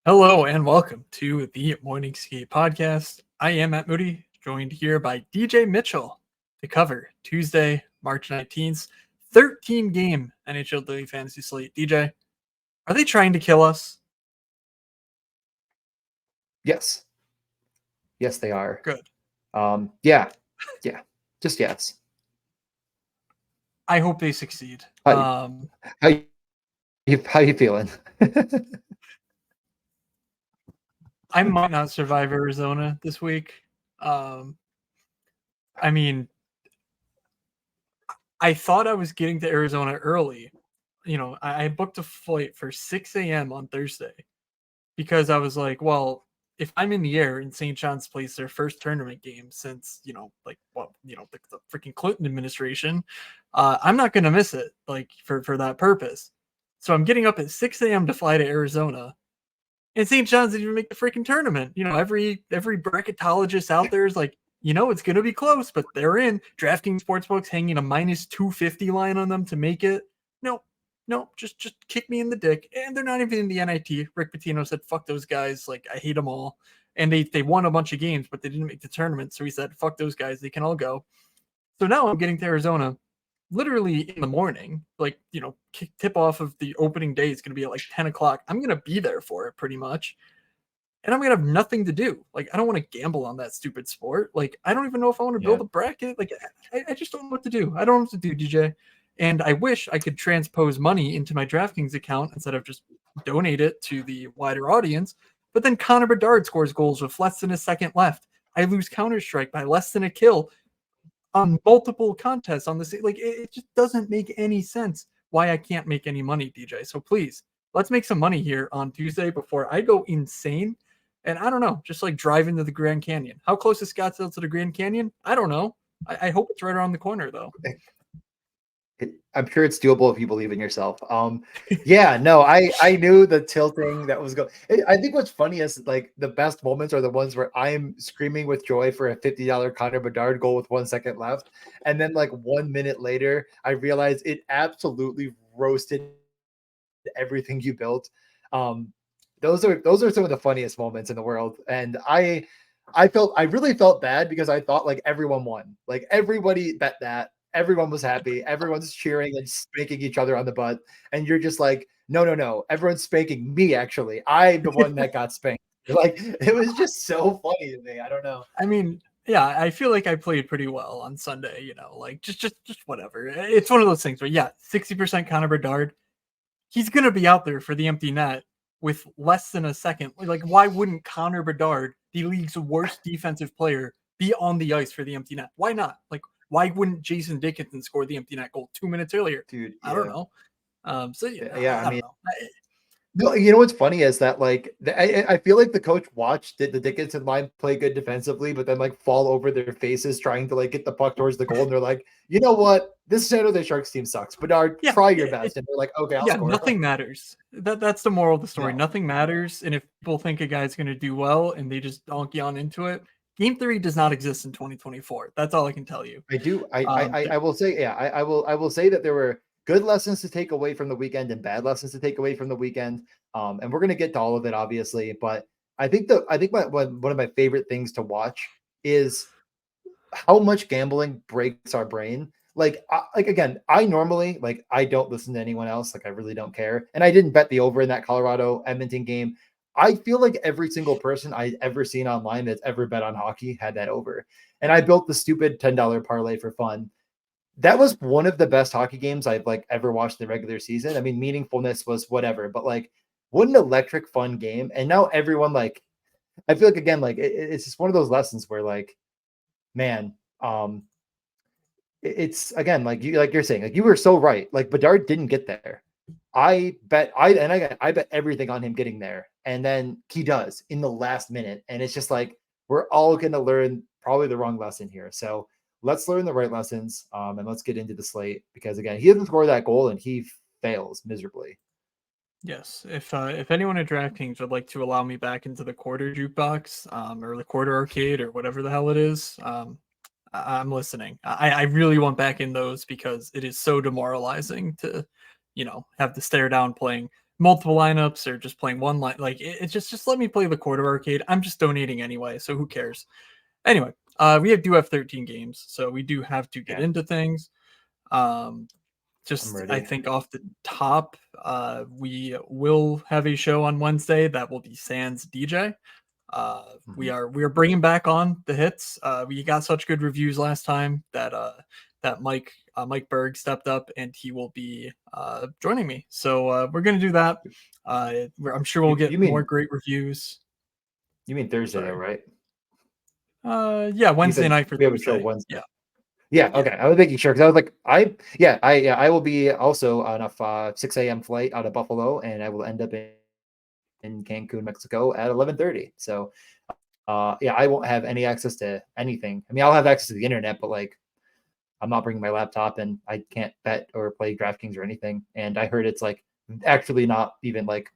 Hello and welcome to the Morning Skate Podcast. I am Matt Moody, joined here by DJ Mitchell to cover Tuesday, March 19th, 13-game NHL Daily Fantasy Slate. DJ, are they trying to kill us? Yes. Yes, they are. Good. Yeah. Just yes. I hope they succeed. How, how you feeling? I might not survive Arizona this week. I mean, I thought I was getting to Arizona early. I booked a flight for 6 a.m. on Thursday because I was like, well, if I'm in the air and St. John's plays their first tournament game since, the freaking Clinton administration, I'm not going to miss it, for that purpose. So I'm getting up at 6 a.m. to fly to Arizona. And St. John's didn't even make the freaking tournament. Every bracketologist out there is like, it's going to be close, but they're in. DraftKings Sportsbook's hanging a minus 250 line on them to make it. No, just kick me in the dick. And they're not even in the NIT. Rick Pitino said, fuck those guys. Like, I hate them all. And they won a bunch of games, but they didn't make the tournament. So he said, fuck those guys. They can all go. So now I'm getting to Arizona literally in the morning. Tip off of the opening day is going to be at like 10 o'clock. I'm going to be there for it pretty much. And I'm going to have nothing to do. Like, I don't want to gamble on that stupid sport. Like, I don't even know if I want to build a bracket. Like, I just don't know what to do. I don't know what to do, DJ. And I wish I could transpose money into my DraftKings account instead of just donate it to the wider audience. But then Connor Bedard scores goals with less than a second left. I lose Counter-Strike by less than a kill on multiple contests on this. Like, it just doesn't make any sense why I can't make any money, DJ. So please, let's make some money here on Tuesday before I go insane. And I don't know, just like drive into the Grand Canyon. How close is Scottsdale to the Grand Canyon? I don't know. I hope it's right around the corner, though. I'm sure it's doable if you believe in yourself. I knew the tilting that was going. I think what's funny is like the best moments are the ones where I'm screaming with joy for a $50 Connor Bedard goal with 1 second left, and then like 1 minute later, I realized it absolutely roasted everything you built. Those are some of the funniest moments in the world, and I really felt bad because I thought like everyone won, like everybody bet that. Everyone was happy. Everyone's cheering and spanking each other on the butt. And you're just like, no. Everyone's spanking me, actually. I'm the one that got spanked. Like, it was just so funny to me. I don't know. I mean, yeah, I feel like I played pretty well on Sunday, like just whatever. It's one of those things where, yeah, 60% Connor Bedard, he's going to be out there for the empty net with less than a second. Like, why wouldn't Connor Bedard, the league's worst defensive player, be on the ice for the empty net? Why not? Like, why wouldn't Jason Dickinson score the empty net goal 2 minutes earlier? Dude, I don't know. I don't know. No, you know what's funny is that like I feel like the coach watched the Dickinson line play good defensively, but then like fall over their faces trying to like get the puck towards the goal, and they're like, you know what, this San Jose Sharks team sucks. Bedard, try your best, and they're like, okay, I'll score. Nothing matters. That's the moral of the story. No. Nothing matters, and if people think a guy's going to do well and they just donkey on into it, Game 3 does not exist in 2024. That's all I can tell you. I do. I will say, yeah, I will say that there were good lessons to take away from the weekend and bad lessons to take away from the weekend. And we're going to get to all of it, obviously. But I think one of my favorite things to watch is how much gambling breaks our brain. Again, I normally I don't listen to anyone else. Like, I really don't care. And I didn't bet the over in that Colorado Edmonton game. I feel like every single person I've ever seen online that's ever bet on hockey had that over. And I built the stupid $10 parlay for fun. That was one of the best hockey games I've ever watched in the regular season. I mean, meaningfulness was whatever, but what an electric, fun game. And now everyone I feel like, again, it's just one of those lessons where man, it's again, you're saying, you were so right. Bedard didn't get there. I bet everything on him getting there, and then he does in the last minute, and it's just we're all going to learn probably the wrong lesson here. So let's learn the right lessons, and let's get into the slate, because again, he doesn't score that goal and he fails miserably. Yes, if anyone at DraftKings would like to allow me back into the quarter jukebox, or the quarter arcade, or whatever the hell it is, I'm listening. I really want back in those because it is so demoralizing to, have to stare down playing multiple lineups or just playing one line. Like it's just let me play the quarter arcade. I'm just donating anyway, so who cares? Anyway, we do have 13 games, so we do have to get into things. Just I think off the top, we will have a show on Wednesday that will be Sans DJ. We are bringing back on the hits. We got such good reviews last time that Mike Berg stepped up and he will be joining me. So we're gonna do that. I'm sure we'll get more great reviews. You mean Thursday, though, right? Yeah, Wednesday night for we have a show Wednesday. Yeah. Yeah, okay. I was making sure because I was like, I will be also on a 6 a.m. flight out of Buffalo, and I will end up in Cancun, Mexico at 11:30. So, I won't have any access to anything. I mean, I'll have access to the internet, but like, I'm not bringing my laptop, and I can't bet or play DraftKings or anything. And I heard it's like actually not even like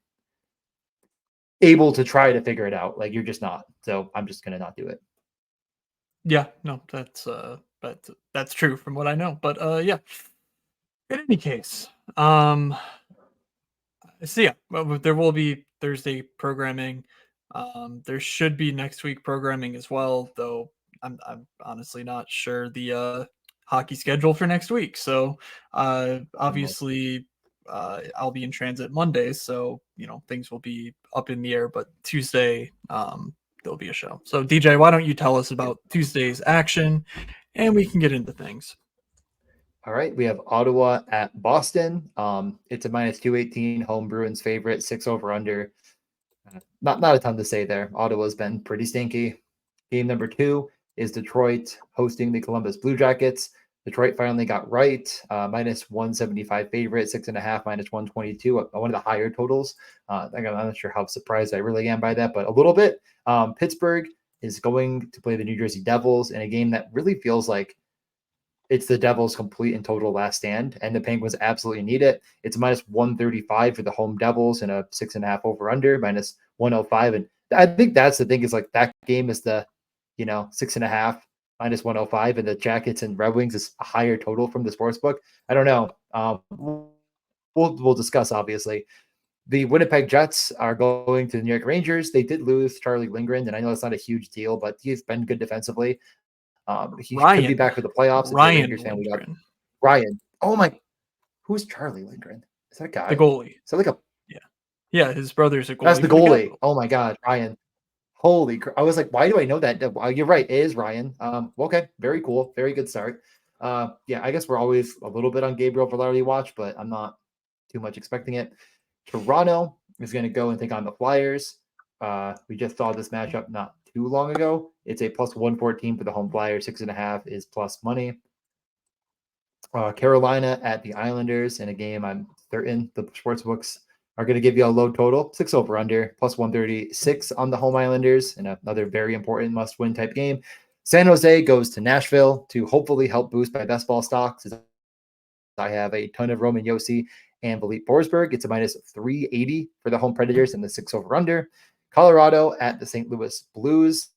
able to try to figure it out. Like you're just not. So I'm just gonna not do it. Yeah, no, that's true from what I know. But yeah. In any case, so yeah, well, there will be Thursday programming. There should be next week programming as well, though I'm honestly not sure the hockey schedule for next week. So obviously I'll be in transit Monday, so things will be up in the air. But Tuesday there'll be a show. So DJ, why don't you tell us about Tuesday's action, and we can get into things. All right, we have Ottawa at Boston. It's a -218 home Bruins favorite, 6 over under. Not a ton to say there. Ottawa's been pretty stinky. Game number 2 is Detroit hosting the Columbus Blue Jackets. Detroit finally got right. -175 favorite, 6.5, -122. One of the higher totals. I'm not sure how surprised I really am by that, but a little bit. Pittsburgh is going to play the New Jersey Devils in a game that really feels like it's the Devils' complete and total last stand, and the Penguins absolutely need it. It's -135 for the home Devils and a 6.5 over under, -105. And I think that's the thing is like that game is the, 6.5 -105, and the Jackets and Red Wings is a higher total from the sports book. I don't know. We'll discuss, obviously. The Winnipeg Jets are going to the New York Rangers. They did lose Charlie Lindgren, and I know it's not a huge deal, but he's been good defensively. He could be back for the playoffs. Ryan. Oh my, who's Charlie Lindgren? Is that a guy? The goalie. Is that like yeah, his brother's a goalie. That's the goalie. Oh my God, Ryan. Holy crap. I was like, why do I know that? You're right. It is Ryan. Okay. Very cool. Very good start. Yeah, I guess we're always a little bit on Gabriel Velarde watch, but I'm not too much expecting it. Toronto is going to go and take on the Flyers. We just saw this matchup not too long ago. It's a +114 for the home Flyers. 6.5 is plus money. Carolina at the Islanders in a game I'm certain the sports books are going to give you a low total, 6 over under, +136 on the home Islanders, and another very important must-win type game. San Jose goes to Nashville to hopefully help boost my best ball stocks. I have a ton of Roman Josi and Philippe Forsberg. It's a -380 for the home Predators and the 6 over under. Colorado at the St. Louis Blues.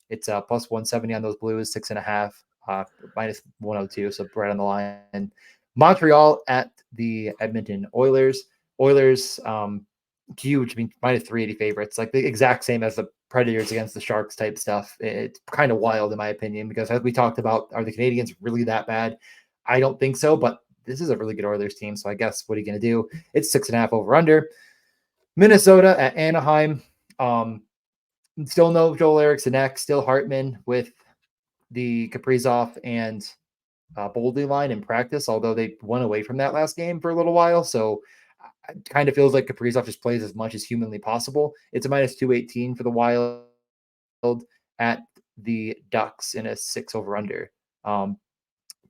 It's a +170 on those Blues, 6.5, -102, so right on the line. Montreal at the Edmonton Oilers. Oilers, huge, I mean, -380 favorites, like the exact same as the Predators against the Sharks type stuff. It's kind of wild, in my opinion, because as we talked about, are the Canadians really that bad? I don't think so, but this is a really good Oilers team, so I guess what are you going to do? It's 6.5 over under. Minnesota at Anaheim. Still no Joel Eriksson, still Hartman with the Kaprizov and Boldy line in practice, although they went away from that last game for a little while. So it kind of feels like Kaprizov just plays as much as humanly possible. It's a -218 for the Wild at the Ducks in a 6 over under.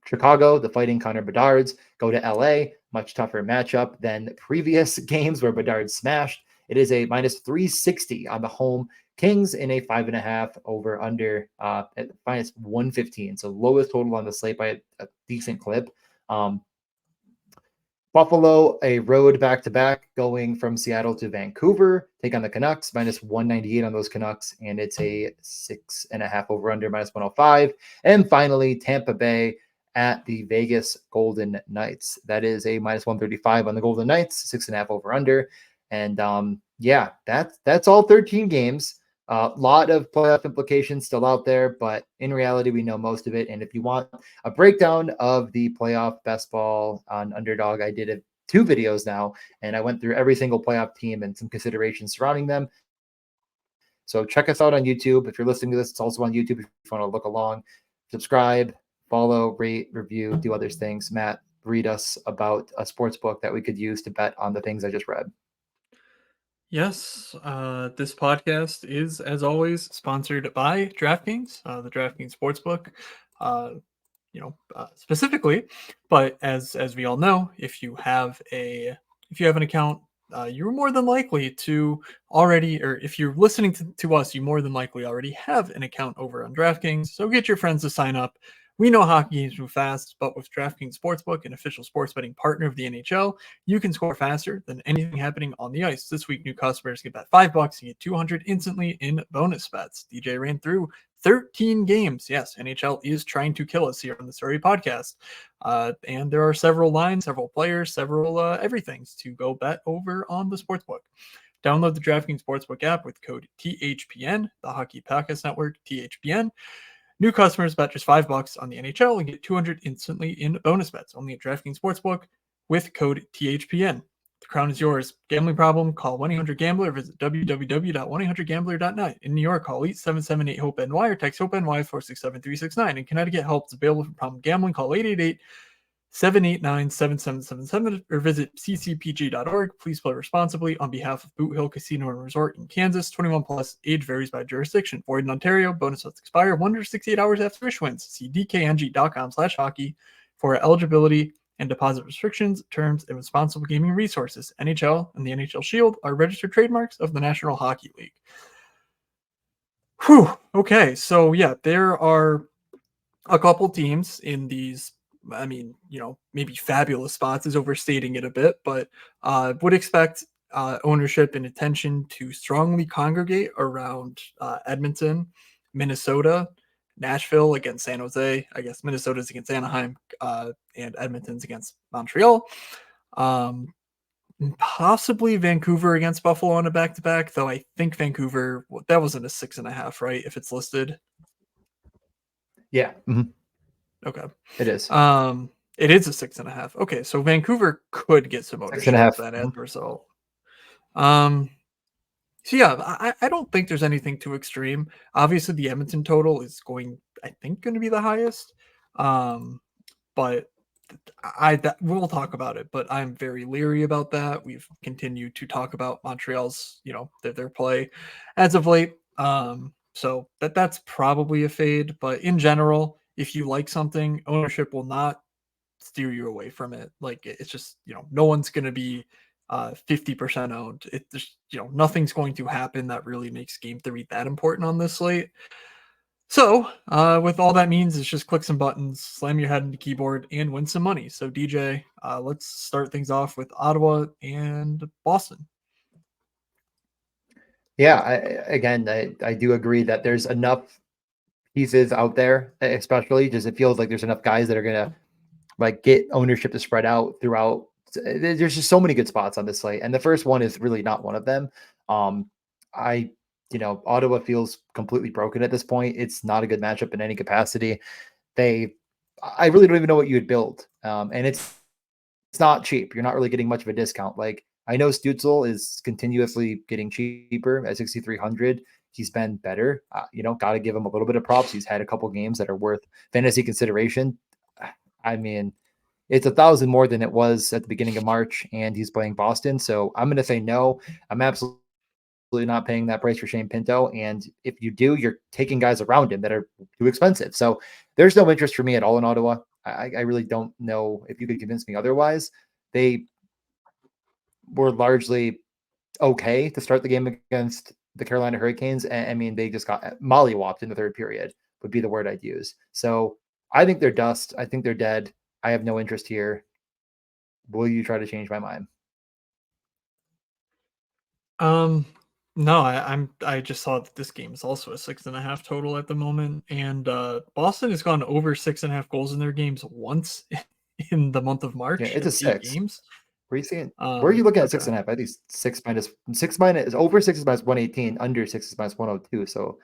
Chicago, the Fighting Connor Bedards, go to LA. Much tougher matchup than previous games where Bedard smashed. It is a -360 on the home Kings in a 5.5 over under at -115. So lowest total on the slate by a decent clip. Buffalo, a road back-to-back going from Seattle to Vancouver, take on the Canucks, -198 on those Canucks, and it's a 6.5 over under, -105. And finally, Tampa Bay at the Vegas Golden Knights. That is a -135 on the Golden Knights, 6.5 over under. And yeah, that's all 13 games. A lot of playoff implications still out there, but in reality, we know most of it. And if you want a breakdown of the playoff best ball on Underdog, I did 2 videos now, and I went through every single playoff team and some considerations surrounding them. So check us out on YouTube. If you're listening to this, it's also on YouTube if you want to look along. Subscribe, follow, rate, review, do other things. Matt, read us about a sports book that we could use to bet on the things I just read. Yes, this podcast is, as always, sponsored by DraftKings, the DraftKings Sportsbook. Specifically, but as we all know, if you have an account, you're more than likely to already, or if you're listening to us, you more than likely already have an account over on DraftKings. So get your friends to sign up. We know hockey games move fast, but with DraftKings Sportsbook, an official sports betting partner of the NHL, you can score faster than anything happening on the ice. This week, new customers get bet $5 and get 200 instantly in bonus bets. DJ ran through 13 games. Yes, NHL is trying to kill us here on the Story Podcast. And there are several lines, several players, several everythings to go bet over on the sportsbook. Download the DraftKings Sportsbook app with code THPN, the Hockey Podcast Network, THPN. New customers bet just $5 on the NHL and get 200 instantly in bonus bets only at DraftKings Sportsbook with code THPN. The crown is yours. Gambling problem? Call 1-800-GAMBLER. Visit www.1800gambler.net. In New York, call 877-8-HOPE-NY or text HOPE-NY 467-369. In Connecticut, help is available for problem gambling. Call 888-789-7777 or visit ccpg.org. Please play responsibly on behalf of Boot Hill Casino and Resort in Kansas. 21 plus. Age varies by jurisdiction. Void in Ontario. Bonus bets expire 168 hours after issuance. See dkng.com/hockey for eligibility and deposit restrictions, terms, and responsible gaming resources. NHL and the NHL Shield are registered trademarks of the National Hockey League. Whew. Okay, so yeah, there are a couple teams in these, maybe fabulous spots is overstating it a bit, but would expect ownership and attention to strongly congregate around Edmonton, Minnesota, Nashville against San Jose. I guess Minnesota's against Anaheim, and Edmonton's against Montreal. Possibly Vancouver against Buffalo on a back-to-back, though I think Vancouver, that wasn't a 6.5, right? If it's listed. Yeah. Mm-hmm. Okay. It is. It is a 6.5. Okay, so Vancouver could get some ownership of that as a result. So yeah, I don't think there's anything too extreme. Obviously, the Edmonton total is going to be the highest. But we'll talk about it. But I'm very leery about that. We've continued to talk about Montreal's, their play as of late. So that's probably a fade. But in general, if you like something, ownership will not steer you away from it. Like it's just, no one's going to be 50% owned. It just, nothing's going to happen that really makes game 3 that important on this slate. So with all that means, it's just click some buttons, slam your head into the keyboard, and win some money. So DJ, let's start things off with Ottawa and Boston. Yeah, I do agree that there's enough pieces out there, especially just it feels like there's enough guys that are gonna like get ownership to spread out throughout. There's just so many good spots on this slate, and the first one is really not one of them. Ottawa feels completely broken at this point. It's not a good matchup in any capacity. I really don't even know what you would build, and it's not cheap. You're not really getting much of a discount. Like I know Stutzel is continuously getting cheaper at 6,300. He's been better. Got to give him a little bit of props. He's had a couple games that are worth fantasy consideration. I mean, it's 1,000 more than it was at the beginning of March, and he's playing Boston. So I'm going to say no. I'm absolutely not paying that price for Shane Pinto. And if you do, you're taking guys around him that are too expensive. So there's no interest for me at all in Ottawa. I really don't know if you could convince me otherwise. They were largely okay to start the game against the Carolina Hurricanes. I mean, they just got mollywopped in the third period would be the word I'd use. So I think they're dust. I think they're dead. I have no interest here. Will you try to change my mind? No, I just saw that this game is also a 6.5 total at the moment, and Boston has gone over 6.5 goals in their games once in the month of Yeah, March it's a in 8 6. games. Where are you seeing? Where are you looking at Okay. 6.5? I think 6 minus is over 6 is minus 118, under 6 is minus 102. So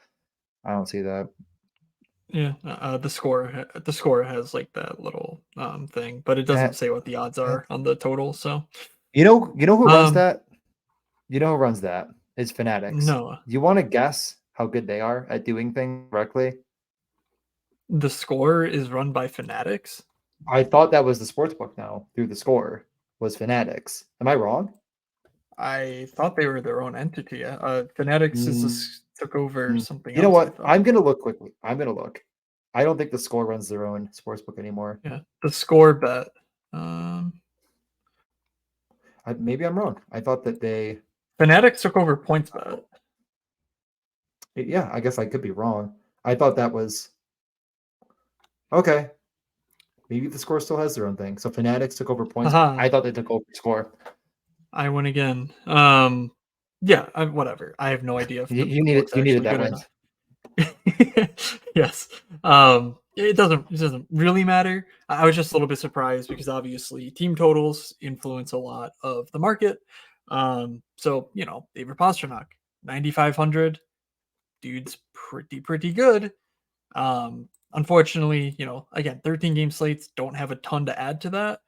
I don't see that. Yeah, the score has like that little thing, but it doesn't That, say what the odds that are on the total. So you know who runs um that? You know who runs that? It's Fanatics. no, You want to guess how good they are at doing things correctly? the score is run by Fanatics. I thought that was the sports book now through the score was Fanatics. Am I wrong? I thought they were their own entity. Fanatics Mm, took over something you know else, I what? thought. I'm gonna look quickly. I'm gonna look. I don't think the score runs their own sports book anymore. Yeah, the score bet. Um, Maybe I'm wrong. I thought that they. Fanatics took over points bet. Yeah, I guess I could be wrong. I thought that was okay. Maybe the score still has their own thing. So Fanatics took over points. Haha, I thought they took over score. I win again. Yeah, whatever. I have no idea if the book's You needed actually that good or win. not. Yes. It doesn't really matter. I was just a little bit surprised because obviously team totals influence a lot of the market. So David Pastrnak, 9,500, dude's pretty good. Unfortunately, again, 13 game slates don't have a ton to add to that.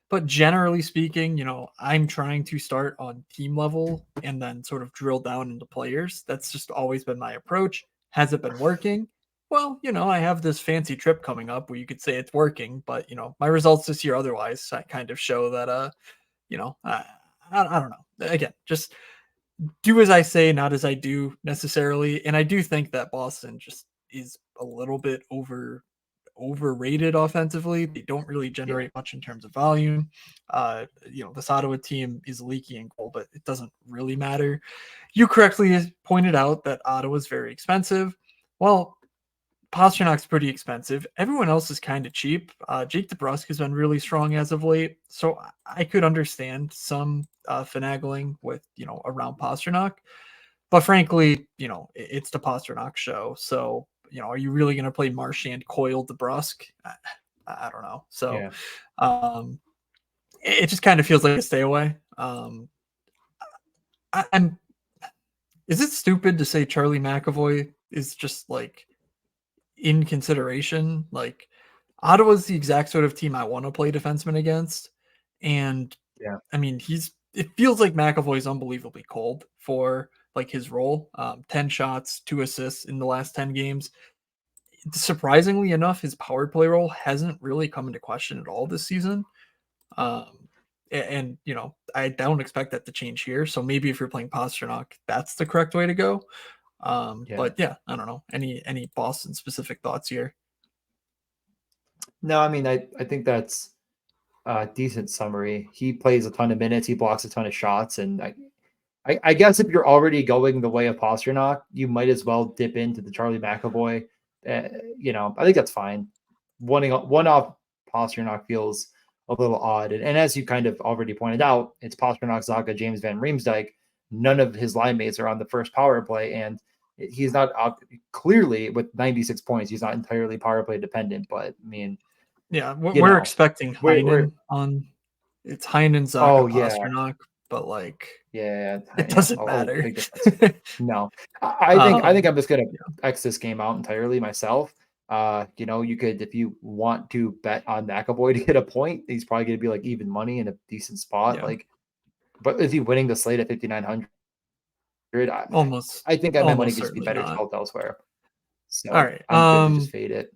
But generally speaking, I'm trying to start on team level and then sort of drill down into players. That's just always been my approach. Has it been working? Well, I have this fancy trip coming up where you could say it's working, but my results this year otherwise kind of show that I don't know. Again, just do as I say, not as I do necessarily. And I do think that Boston just is a little bit overrated offensively. They don't really Yeah. generate much in terms of volume. This Ottawa team is leaky in goal, but it doesn't really matter. You correctly pointed out that Ottawa is very expensive. Well, Pasternak's pretty expensive. Everyone else is kind of cheap. Jake DeBrusk has been really strong as of late, so I could understand some finagling with around Pasternak. But frankly, it's the Pasternak show. So are you really going to play Marchand, Coyle, DeBrusk? I don't know. So Yeah. um, it just kind of feels like a stay away. I'm. Is it stupid to say Charlie McAvoy is just like in consideration? Like Ottawa's the exact sort of team I want to play defenseman against, and Yeah. I mean it feels like McAvoy's unbelievably cold for like his role. 10 shots, 2 assists in the last 10 games. Surprisingly enough, his power play role hasn't really come into question at all this season. And I don't expect that to change here. So maybe if you're playing Pasternak, that's the correct way to go. Yeah. But yeah, I don't know. Any Boston specific thoughts here? No, I mean, I think that's a decent summary. He plays a ton of minutes. He blocks a ton of shots, and I guess if you're already going the way of Pasternak, you might as well dip into the Charlie McAvoy. I think that's fine. One off Pasternak feels a little odd, and as you kind of already pointed out, it's Pasternak, Zaga, James Van Riemsdyk. None of his line mates are on the first power play, and he's not clearly with 96 points. He's not entirely power play dependent, but I mean, Yeah, you we're know, expecting we're Heinen on. It's Heinen, Zaga, oh yeah, Pasternak, but like yeah, it yeah. doesn't Oh, matter. big difference. No, I think um, I'm just gonna yeah, X this game out entirely myself. You could if you want to bet on McAvoy to get a point, he's probably gonna be like even money in a decent spot. yeah, But is he winning the slate at 5,900? almost, I think my money almost could just be certainly better not. spelled elsewhere. All So right. I'm gonna just fade it.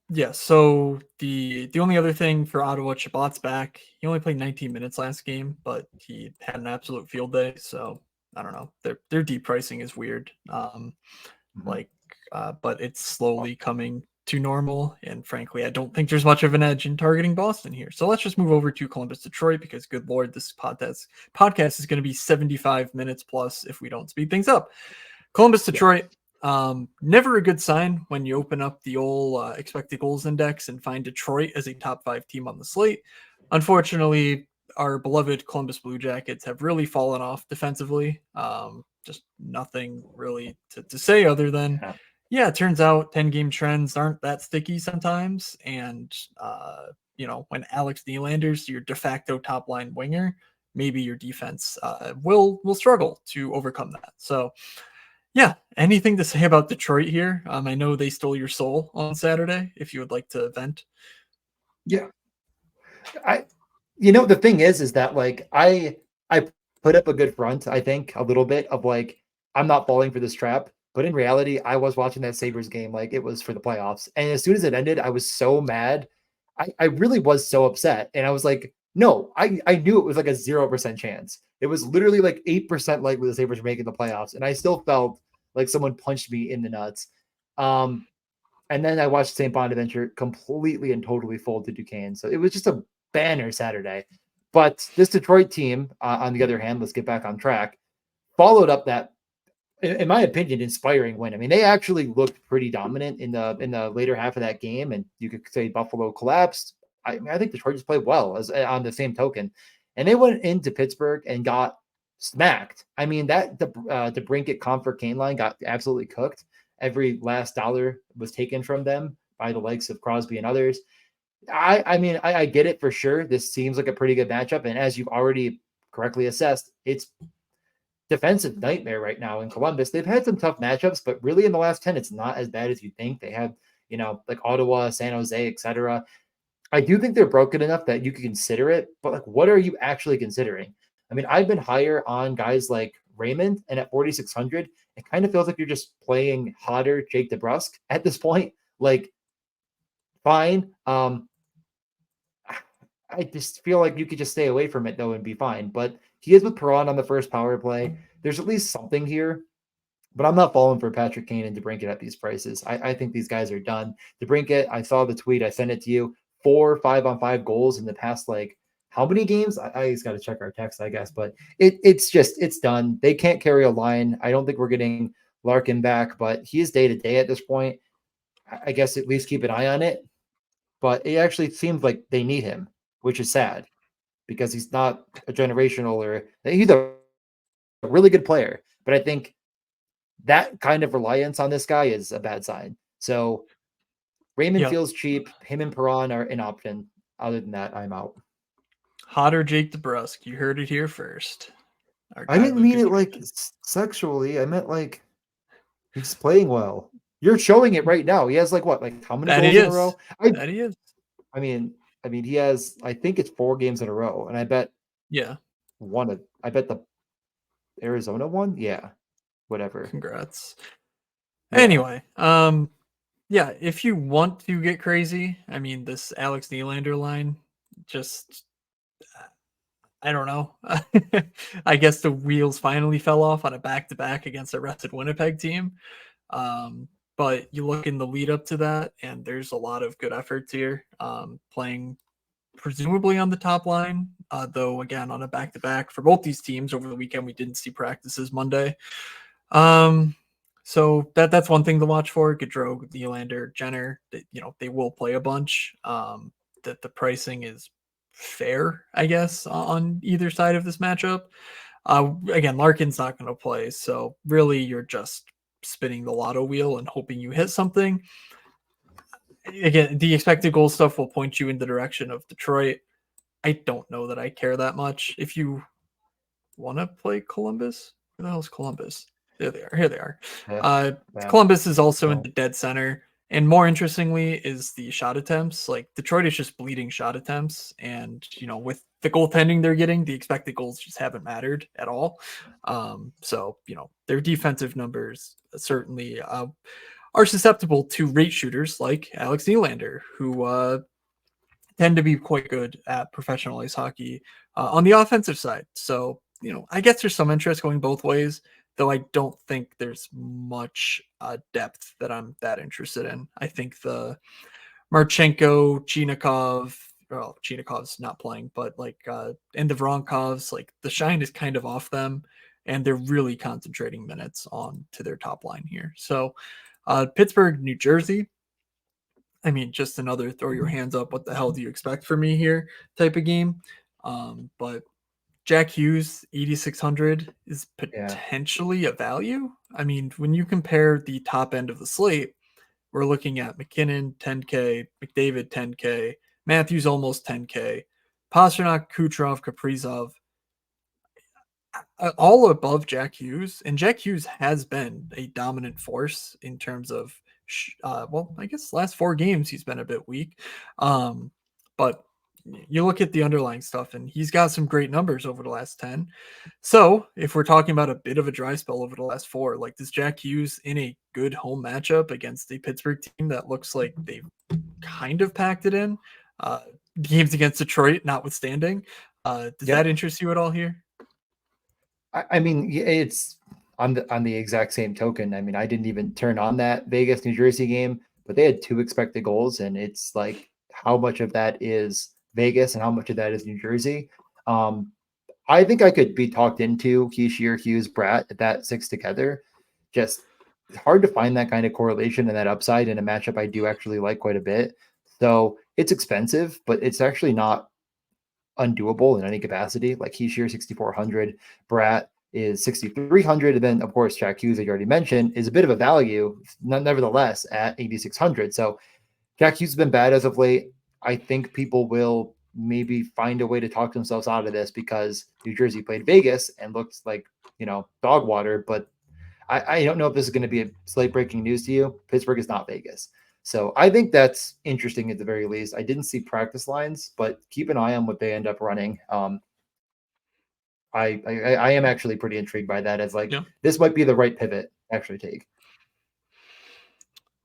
Yeah. So the only other thing for Ottawa, Chabot's back. He only played 19 minutes last game, but he had an absolute field day. So I don't know. Their deep pricing is weird. Mhm. Like, but it's slowly coming to normal. And frankly, I don't think there's much of an edge in targeting Boston here. So let's just move over to Columbus, Detroit, because good Lord, this podcast is going to be 75 minutes plus if we don't speed things up. Columbus, Yeah, Detroit. Never a good sign when you open up the old expected goals index and find Detroit as a top 5 team on the slate. Unfortunately, our beloved Columbus Blue Jackets have really fallen off defensively. Just nothing really to say other than, yeah, it turns out 10-game trends aren't that sticky sometimes. And, when Alex Nylander's your de facto top line winger, maybe your defense will struggle to overcome that. So, yeah, anything to say about Detroit here? I know they stole your soul on Saturday. If you would like to vent. Yeah. The thing is that like I put up a good front, I think, a little bit of like, I'm not falling for this trap. But in reality, I was watching that Sabres game like it was for the playoffs. And as soon as it ended, I was so mad. I really was so upset. And I was like, no, I knew it was like a 0% chance. It was literally like 8% likely the Sabres were making the playoffs. And I still felt like someone punched me in the nuts. And then I watched St. Bonaventure completely and totally fold to Duquesne. So it was just a banner Saturday. But this Detroit team, on the other hand, let's get back on track, followed up that, in my opinion, inspiring win. I mean, they actually looked pretty dominant in the later half of that game, and you could say Buffalo collapsed. I think Detroit just played well as on the same token, and they went into Pittsburgh and got smacked. I mean, the Brinket Comfort Kane line got absolutely cooked. Every last dollar was taken from them by the likes of Crosby and others. I mean, I get it for sure. This seems like a pretty good matchup, and as you've already correctly assessed, it's defensive nightmare right now in Columbus. They've had some tough matchups, but really in the last 10, it's not as bad as you think. They have, like Ottawa, San Jose, etc. I do think they're broken enough that you can consider it, but like, what are you actually considering? I mean, I've been higher on guys like Raymond, and at 4,600, it kind of feels like you're just playing hotter Jake DeBrusk at this point. Like, fine. I just feel like you could just stay away from it though and be fine. But he is with Perron on the first power play. There's at least something here, but I'm not falling for Patrick Kane and DeBrincat at these prices. I think these guys are done. DeBrincat, I saw the tweet. I sent it to you. 4 5-on-5 goals in the past, like, how many games? I just got to check our text, I guess. But it's done. They can't carry a line. I don't think we're getting Larkin back, but he is day-to-day at this point. I guess at least keep an eye on it. But it actually seems like they need him, which is sad because he's not a generational or he's a really good player. But I think that kind of reliance on this guy is a bad sign. So Raymond feels cheap. Him and Perron are an option. Other than that, I'm out. Hotter Jake DeBrusk. You heard it here first. I didn't mean it like sexually. I meant like he's playing well. You're showing it right now. He has like what? Like how many goals in a row? That he is. I mean, he has, I think it's 4 games in a row. And I bet I bet the Arizona one. Yeah. Whatever. Congrats. Yeah. Anyway, if you want to get crazy, I mean, this Alex Nylander line, just, I don't know. I guess the wheels finally fell off on a back-to-back against a rested Winnipeg team. But you look in the lead up to that, and there's a lot of good efforts here, playing presumably on the top line, though, again, on a back-to-back for both these teams over the weekend. We didn't see practices Monday. So that's one thing to watch for. Gaudreau, Nylander, Jenner, they will play a bunch. That the pricing is fair, I guess, on either side of this matchup. Again, Larkin's not going to play, so really you're just spinning the lotto wheel and hoping you hit something. Again, the expected goal stuff will point you in the direction of Detroit. I don't know that I care that much. If you want to play Columbus, where the hell is Columbus? There they are. Here they are. Yeah. Columbus is also in the dead center. And more interestingly is the shot attempts. Like, Detroit is just bleeding shot attempts. And, with the goaltending they're getting, the expected goals just haven't mattered at all. So, their defensive numbers certainly are susceptible to rate shooters like Alex Nylander, who tend to be quite good at professional ice hockey on the offensive side. So, I guess there's some interest going both ways, though I don't think there's much depth that I'm that interested in. I think the Marchenko, Chinakov's not playing, but and the Vronkovs, like, the shine is kind of off them, and they're really concentrating minutes on to their top line here. So Pittsburgh, New Jersey, I mean, just another throw your hands up, what the hell do you expect from me here type of game. But Jack Hughes 8,600 is Yeah. potentially a value. I mean, when you compare the top end of the slate, we're looking at McKinnon 10K, McDavid 10K, Matthews almost 10K, Pasternak, Kucherov, Kaprizov, all above Jack Hughes, and Jack Hughes has been a dominant force in terms of, well, I guess last 4 games he's been a bit weak, but you look at the underlying stuff, and he's got some great numbers over the last 10. So if we're talking about a bit of a dry spell over the last 4, like does Jack Hughes in a good home matchup against a Pittsburgh team that looks like they've kind of packed it in, uh, games against Detroit notwithstanding, does Yep. that interest you at all here? I mean, it's on the exact same token. I mean, I didn't even turn on that Vegas New Jersey game, but they had 2 expected goals, and it's like how much of that is Vegas and how much of that is New Jersey. Um, I think I could be talked into Keishier, Hughes, Bratt at that 6 together. Just it's hard to find that kind of correlation and that upside in a matchup I do actually like quite a bit. So it's expensive, but it's actually not undoable in any capacity. Like Keishier 6,400, Bratt is 6,300, and then of course Jack Hughes, that you already mentioned, is a bit of a value, nevertheless at 8,600. So Jack Hughes has been bad as of late. I think people will maybe find a way to talk themselves out of this because New Jersey played Vegas and looked like, dog water. But I don't know if this is going to be a slate breaking news to you. Pittsburgh is not Vegas. So I think that's interesting at the very least. I didn't see practice lines, but keep an eye on what they end up running. I am actually pretty intrigued by that as like Yeah. this might be the right pivot to actually take.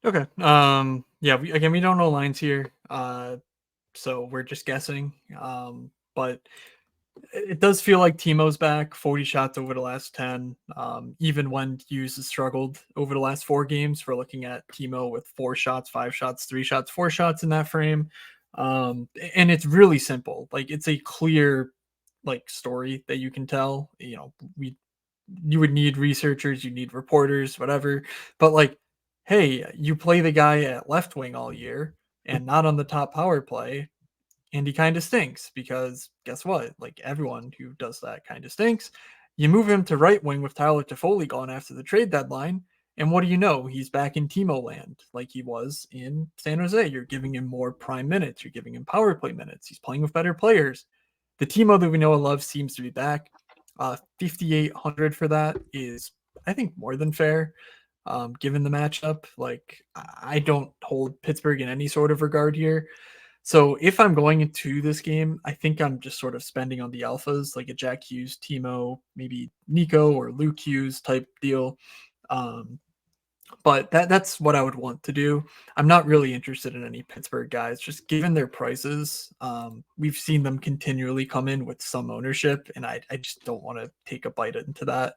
Okay. Yeah. We don't know lines here. So we're just guessing. But it does feel like Timo's back. 40 shots over the last 10. Even when Hughes has struggled over the last 4 games, we're looking at Timo with 4 shots, 5 shots, 3 shots, 4 shots in that frame. And it's really simple. Like it's a clear like story that you can tell. You would need researchers, you need reporters, whatever. But like, hey, you play the guy at left wing all year and not on the top power play, and he kind of stinks because guess what? Like everyone who does that kind of stinks. You move him to right wing with Tyler Toffoli gone after the trade deadline, and what do you know? He's back in Timo land like he was in San Jose. You're giving him more prime minutes. You're giving him power play minutes. He's playing with better players. The Timo that we know and love seems to be back. 5,800 for that is, I think, more than fair, given the matchup. Like, I don't hold Pittsburgh in any sort of regard here. So if I'm going into this game, I think I'm just sort of spending on the alphas, like a Jack Hughes, Timo, maybe Nico or Luke Hughes type deal. Um, but that's what I would want to do. I'm not really interested in any Pittsburgh guys, just given their prices. We've seen them continually come in with some ownership, and I just don't want to take a bite into that,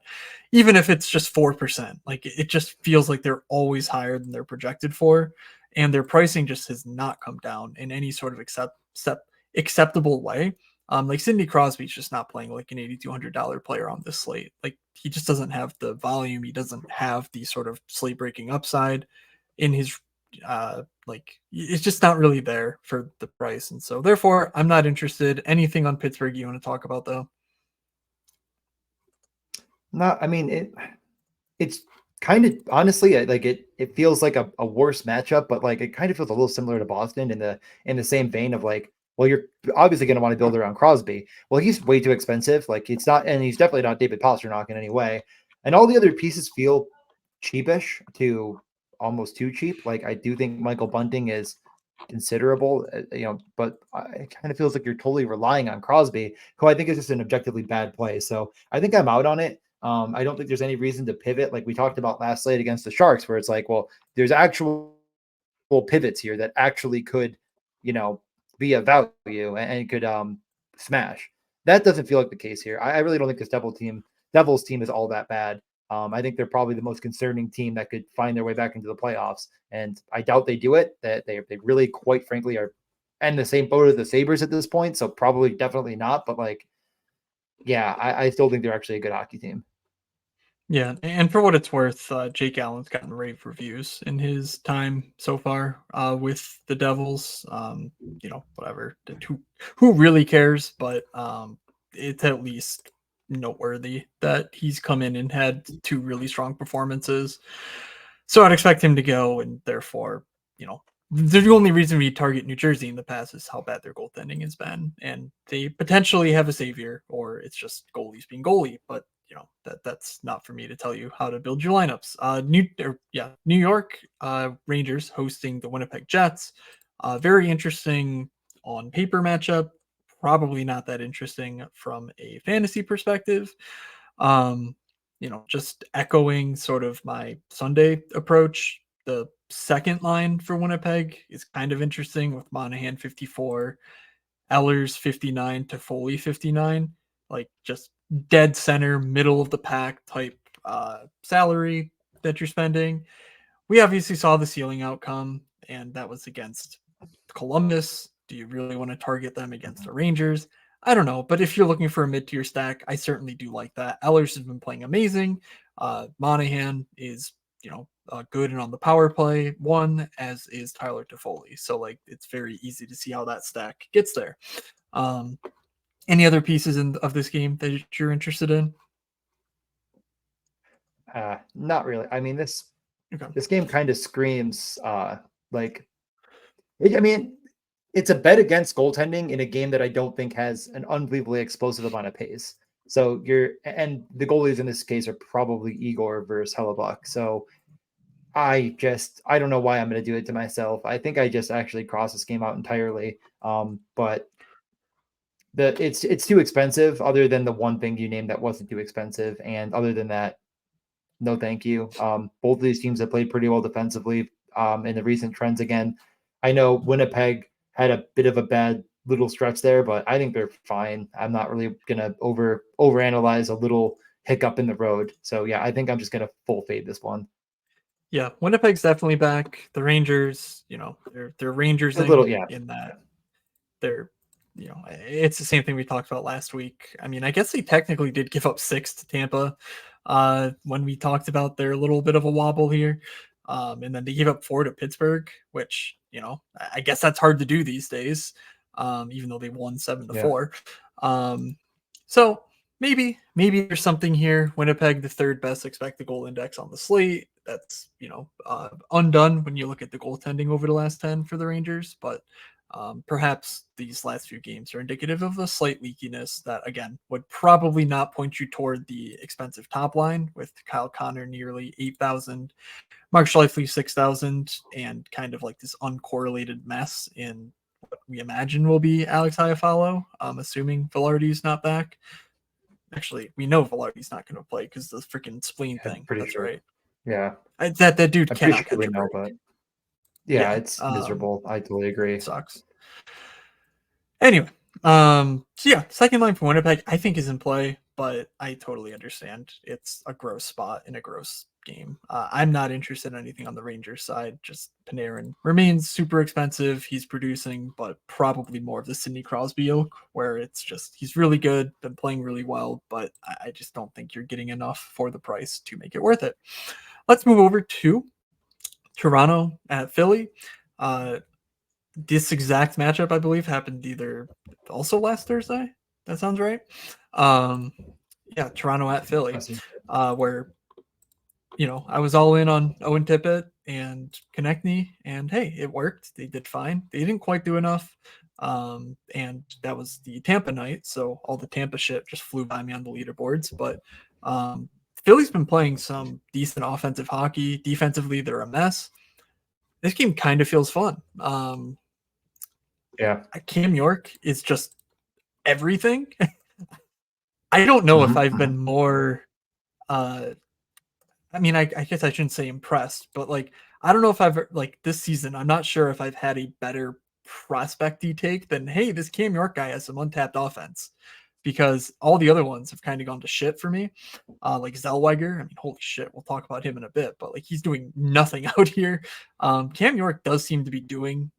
even if it's just 4%. Like it just feels like they're always higher than they're projected for, and their pricing just has not come down in any sort of acceptable way. Like Sidney Crosby's just not playing like an $8,200 player on this slate. Like he just doesn't have the volume. He doesn't have the sort of slate breaking upside in his like it's just not really there for the price. And so therefore I'm not interested. Anything on Pittsburgh you want to talk about though? I mean it's kind of honestly like it feels like a worse matchup, but like it kind of feels a little similar to Boston in the same vein of like, well, you're obviously going to want to build around Crosby. Well, he's way too expensive. Like it's not, and he's definitely not David Pasternak in any way. And all the other pieces feel cheapish to almost too cheap. Like I do think Michael Bunting is considerable, but it kind of feels like you're totally relying on Crosby, who I think is just an objectively bad play. So I think I'm out on it. I don't think there's any reason to pivot like we talked about last slate against the Sharks, where it's like, well, there's actual pivots here that actually could, be a value and could smash. That doesn't feel like the case here. I really don't think this Devils team is all that bad. I think they're probably the most concerning team that could find their way back into the playoffs, and I doubt they do it. That they really, quite frankly, are in the same boat as the Sabres at this point. So probably, definitely not. But like, yeah, I still think they're actually a good hockey team. Yeah, and for what it's worth, Jake Allen's gotten rave reviews in his time so far with the Devils. Whatever. Who really cares? But it's at least noteworthy that he's come in and had two really strong performances. So I'd expect him to go, and therefore, the only reason we target New Jersey in the past is how bad their goaltending has been, and they potentially have a savior, or it's just goalies being goalie. But that's not for me to tell you how to build your lineups. New York Rangers hosting the Winnipeg Jets. Very interesting on paper matchup. Probably not that interesting from a fantasy perspective. Um, just echoing sort of my Sunday approach. The second line for Winnipeg is kind of interesting with Monahan 54, Ellers 59 to Foley 59, like just dead center, middle of the pack type salary that you're spending. We obviously saw the ceiling outcome, and that was against Columbus. Do you really want to target them against the Rangers? I don't know, but if you're looking for a mid-tier stack, I certainly do like that. Ellers has been playing amazing. Monahan is, good and on the power play one, as is Tyler Toffoli. So like, it's very easy to see how that stack gets there. Um, any other pieces of this game that you're interested in? Not really. I mean, this Okay. game kind of screams like. I mean, it's a bet against goaltending in a game that I don't think has an unbelievably explosive amount of pace. So and the goalies in this case are probably Igor versus Hellebuck. So I don't know why I'm going to do it to myself. I think I just actually cross this game out entirely. But it's too expensive. Other than the one thing you named that wasn't too expensive, and other than that, no, thank you. Both of these teams have played pretty well defensively in the recent trends. Again, I know Winnipeg had a bit of a bad little stretch there, but I think they're fine. I'm not really gonna overanalyze a little hiccup in the road. So yeah, I think I'm just gonna full fade this one. Yeah, Winnipeg's definitely back. The Rangers, they're A little, Rangersing yeah. in that they're, it's the same thing we talked about last week. I mean, I guess they technically did give up 6 to Tampa when we talked about their little bit of a wobble here. And then they gave up 4 to Pittsburgh, which, I guess that's hard to do these days, even though they won 7 to Yeah. 4. So maybe there's something here. Winnipeg, the third best expected goal index on the slate. That's undone when you look at the goaltending over the last 10 for the Rangers, but perhaps these last few games are indicative of a slight leakiness that, again, would probably not point you toward the expensive top line with Kyle Connor nearly 8,000, Mark Scheifele 6,000, and kind of like this uncorrelated mess in what we imagine will be Alex Iafallo, assuming Velarde's not back. Actually, we know Velarde's not going to play because the freaking spleen I'm thing. pretty That's sure. right. Yeah. That dude I'm pretty cannot sure catch we a know, break. but yeah, it's Yeah, miserable. I totally agree. sucks. Anyway, so yeah, second line for Winnipeg, I think is in play, but I totally understand it's a gross spot in a gross game. I'm not interested in anything on the Rangers side. Just Panarin remains super expensive. He's producing, but probably more of the Sidney Crosby ilk, where it's just he's really good, been playing really well, but I just don't think you're getting enough for the price to make it worth it. Let's move over to Toronto at Philly. Uh, this exact matchup, I believe, happened either also last Thursday. That sounds right. Um, yeah, Toronto at Philly, where I was all in on Owen Tippett and Konechny, and hey, it worked. They did fine. They didn't quite do enough, and that was the Tampa night. So all the Tampa shit just flew by me on the leaderboards. But Philly's been playing some decent offensive hockey. Defensively, they're a mess. This game kind of feels fun. Yeah. Cam York is just everything. I don't know if I've been more I mean, I guess I shouldn't say impressed, but like I don't know if I've like this season, I'm not sure if I've had a better prospecty take than hey, this Cam York guy has some untapped offense. Because all the other ones have kind of gone to shit for me. Like Zellweger, I mean, holy shit, we'll talk about him in a bit, but like he's doing nothing out here. Cam York does seem to be doing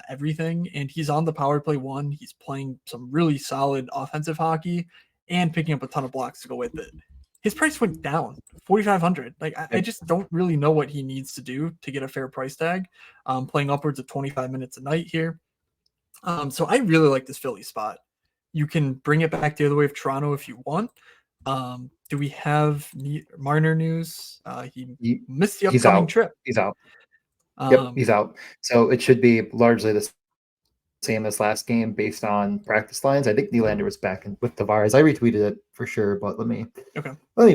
everything, and he's on the power play one. He's playing some really solid offensive hockey and picking up a ton of blocks to go with it. His price went down 4,500. Like I just don't really know what he needs to do to get a fair price tag. Playing upwards of 25 minutes a night here. So I really like this Philly spot. You can bring it back the other way of Toronto if you want. Do we have Marner news? He missed the He's upcoming out. trip. He's out. Yep, he's out. So it should be largely the same as last game based on practice lines. I think Nylander was back with Tavares. I retweeted it for sure, but let me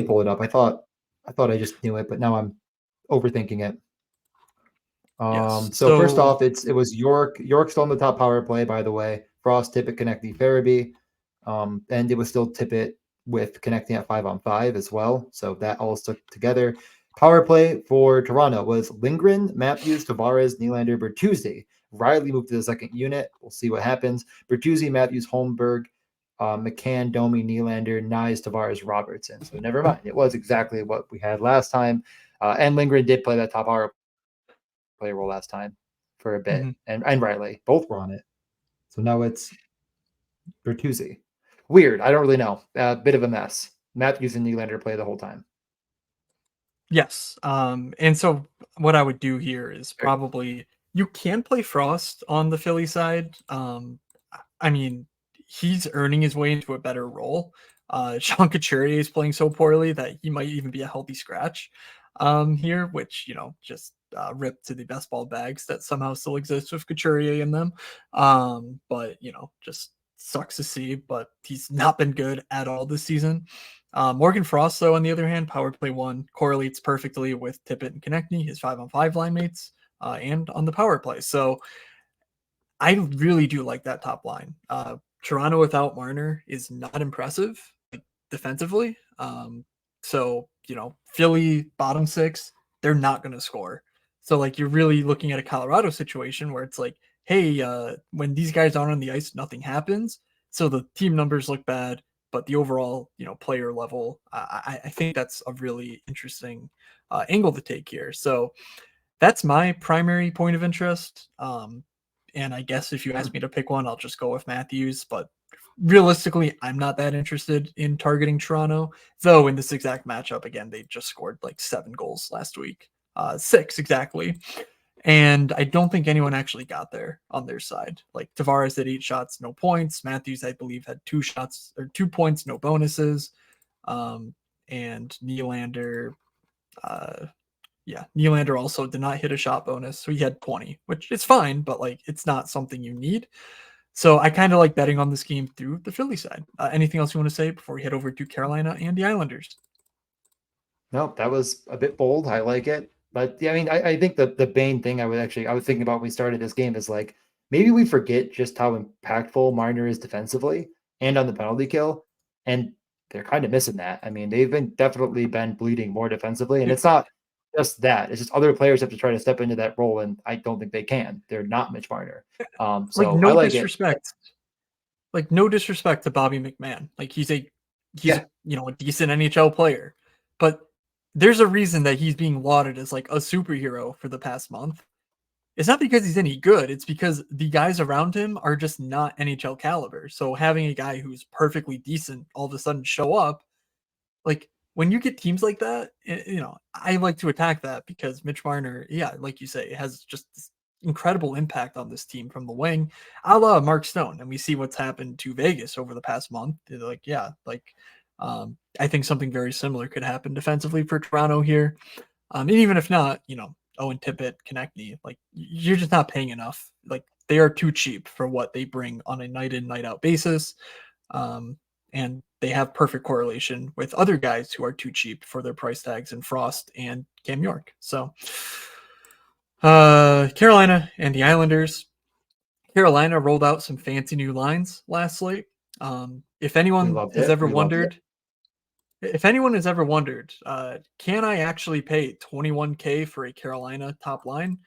pull it up. I thought I just knew it, but now I'm overthinking it. Yes. So first off, it was York. York still on the top power play, by the way. Frost, Tippett, Konechny, Farabee. And it was still Tippett with connecting at 5-on-5 as well. So that all stuck together. Power play for Toronto was Lindgren, Matthews, Tavares, Nylander, Bertuzzi. Riley moved to the second unit. We'll see what happens. Bertuzzi, Matthews, Holmberg, McCann, Domi, Nylander, Nyes, Tavares, Robertson. So never mind. It was exactly what we had last time. And Lindgren did play that top power play role last time for a bit. And Riley. Both were on it. So now it's Bertuzzi. Weird. I don't really know. Bit of a mess. Matthews and Nylander play the whole time. Yes. And so what I would do here is probably you can play Frost on the Philly side. I mean, he's earning his way into a better role. Sean Couturier is playing so poorly that he might even be a healthy scratch here, which, just rip to the best ball bags that somehow still exist with Couturier in them. But, just sucks to see, but he's not been good at all this season. Morgan Frost, though, on the other hand, power play 1 correlates perfectly with Tippett and Konechny, his 5-on-5 line mates, and on the power play. So I really do like that top line. Toronto without Marner is not impressive defensively. So, Philly bottom 6, they're not going to score. So, you're really looking at a Colorado situation where it's like, hey, when these guys aren't on the ice, nothing happens. So the team numbers look bad, but the overall, player level, I think that's a really interesting angle to take here. So that's my primary point of interest. And I guess if you ask me to pick one, I'll just go with Matthews. But realistically, I'm not that interested in targeting Toronto. Though in this exact matchup, again, they just scored 7 goals last week. 6 exactly. And I don't think anyone actually got there on their side. Tavares had 8 shots, no points. Matthews, I believe, had 2 shots or 2 points, no bonuses. And Nylander, Nylander also did not hit a shot bonus. So he had 20, which is fine, but it's not something you need. So I kind of like betting on this game through the Philly side. Anything else you want to say before we head over to Carolina and the Islanders? No, that was a bit bold. I like it. But yeah, I mean, I think the main thing I was thinking about when we started this game is maybe we forget just how impactful Marner is defensively and on the penalty kill. And they're kind of missing that. I mean, they've definitely been bleeding more defensively. And it's not just that. It's just other players have to try to step into that role. And I don't think they can. They're not Mitch Marner. So no I like disrespect. No disrespect to Bobby McMahon. He's a decent NHL player. But there's a reason that he's being lauded as a superhero for the past month. It's not because he's any good. It's because the guys around him are just not NHL caliber. So having a guy who's perfectly decent all of a sudden show up, when you get teams like that, I like to attack that because Mitch Marner, like you say, has just this incredible impact on this team from the wing, a la Mark Stone. And we see what's happened to Vegas over the past month. I think something very similar could happen defensively for Toronto here. And even if not, Owen Tippett, Konechny, you're just not paying enough. They are too cheap for what they bring on a night in, night out basis. And they have perfect correlation with other guys who are too cheap for their price tags in Frost and Cam York. So Carolina and the Islanders. Carolina rolled out some fancy new lines last slate. If anyone has ever wondered, can I actually pay $21K for a Carolina top line?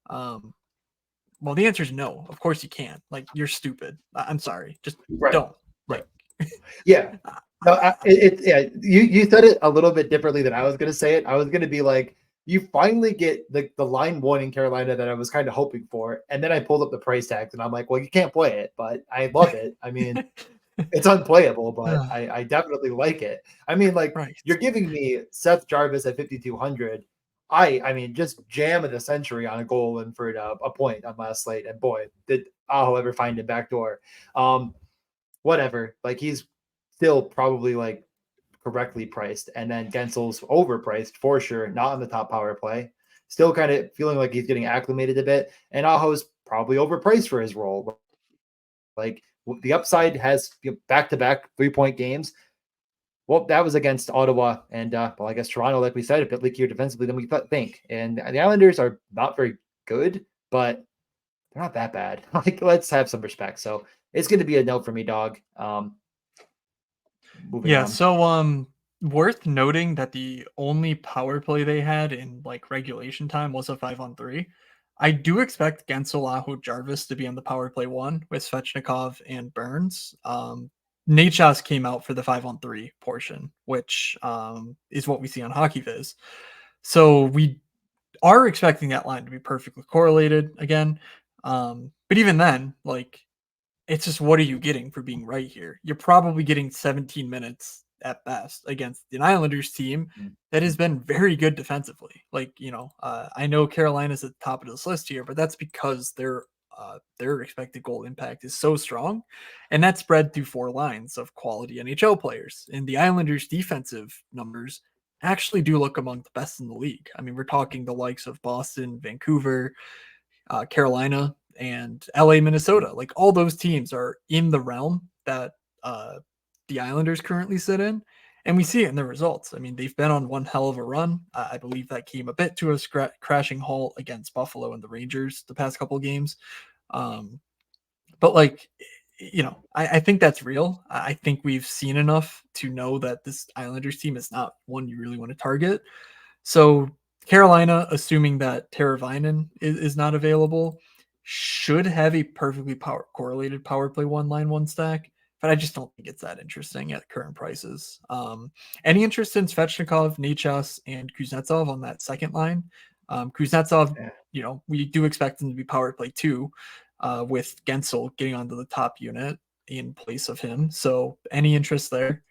Well, the answer is no. Of course you can't. You're stupid. I'm sorry. Just don't. Yeah. No, you said it a little bit differently than I was going to say it. I was going to be like, you finally get the line 1 in Carolina that I was kind of hoping for. And then I pulled up the price tags and I'm like, well, you can't play it, but I love it. I mean, It's unplayable, but I definitely like it. I mean, like Right. you're giving me Seth Jarvis at 5,200. I mean, just jam of the century on a goal and for a point on last slate, and boy, did Aho ever find it backdoor. Whatever. Like he's still probably like correctly priced, and then Gensel's overpriced for sure, not on the top power play. Still kind of feeling like he's getting acclimated a bit, and Aho's probably overpriced for his role. Like the upside has back-to-back 3-point games. Well, that was against Ottawa and well, I guess Toronto, like we said, a bit leakier defensively than we think. And the Islanders are not very good, but they're not that bad. Like let's have some respect. So it's going to be a no for me, dog. Moving Yeah, on. so worth noting that the only power play they had in like regulation time was a 5-on-3. I do expect Gensel, Aho, Jarvis to be on the power play one with Svechnikov and Burns. Nachos came out for the 5-on-3 portion, which is what we see on Hockey Viz. So we are expecting that line to be perfectly correlated again. But even then, like it's just what are you getting for being right here? You're probably getting 17 minutes at best against an Islanders team that has been very good defensively. Like, I know Carolina's at the top of this list here, but that's because their expected goal impact is so strong, and that's spread through 4 lines of quality NHL players. And the Islanders' defensive numbers actually do look among the best in the league. I mean, we're talking the likes of Boston, Vancouver, Carolina, and LA, Minnesota. Like all those teams are in the realm that the Islanders currently sit in. And we see it in their results. I mean, they've been on one hell of a run. I believe that came a bit to a crashing halt against Buffalo and the Rangers the past couple of games. Um, but like, I think that's real. I think we've seen enough to know that this Islanders team is not one you really want to target. So Carolina, assuming that Teravainen is not available, should have a perfectly correlated power play 1 line 1 stack, but I just don't think it's that interesting at current prices. Any interest in Svechnikov, Nechas, and Kuznetsov on that second line? Kuznetsov, we do expect him to be power play 2, with Gensel getting onto the top unit in place of him. So any interest there?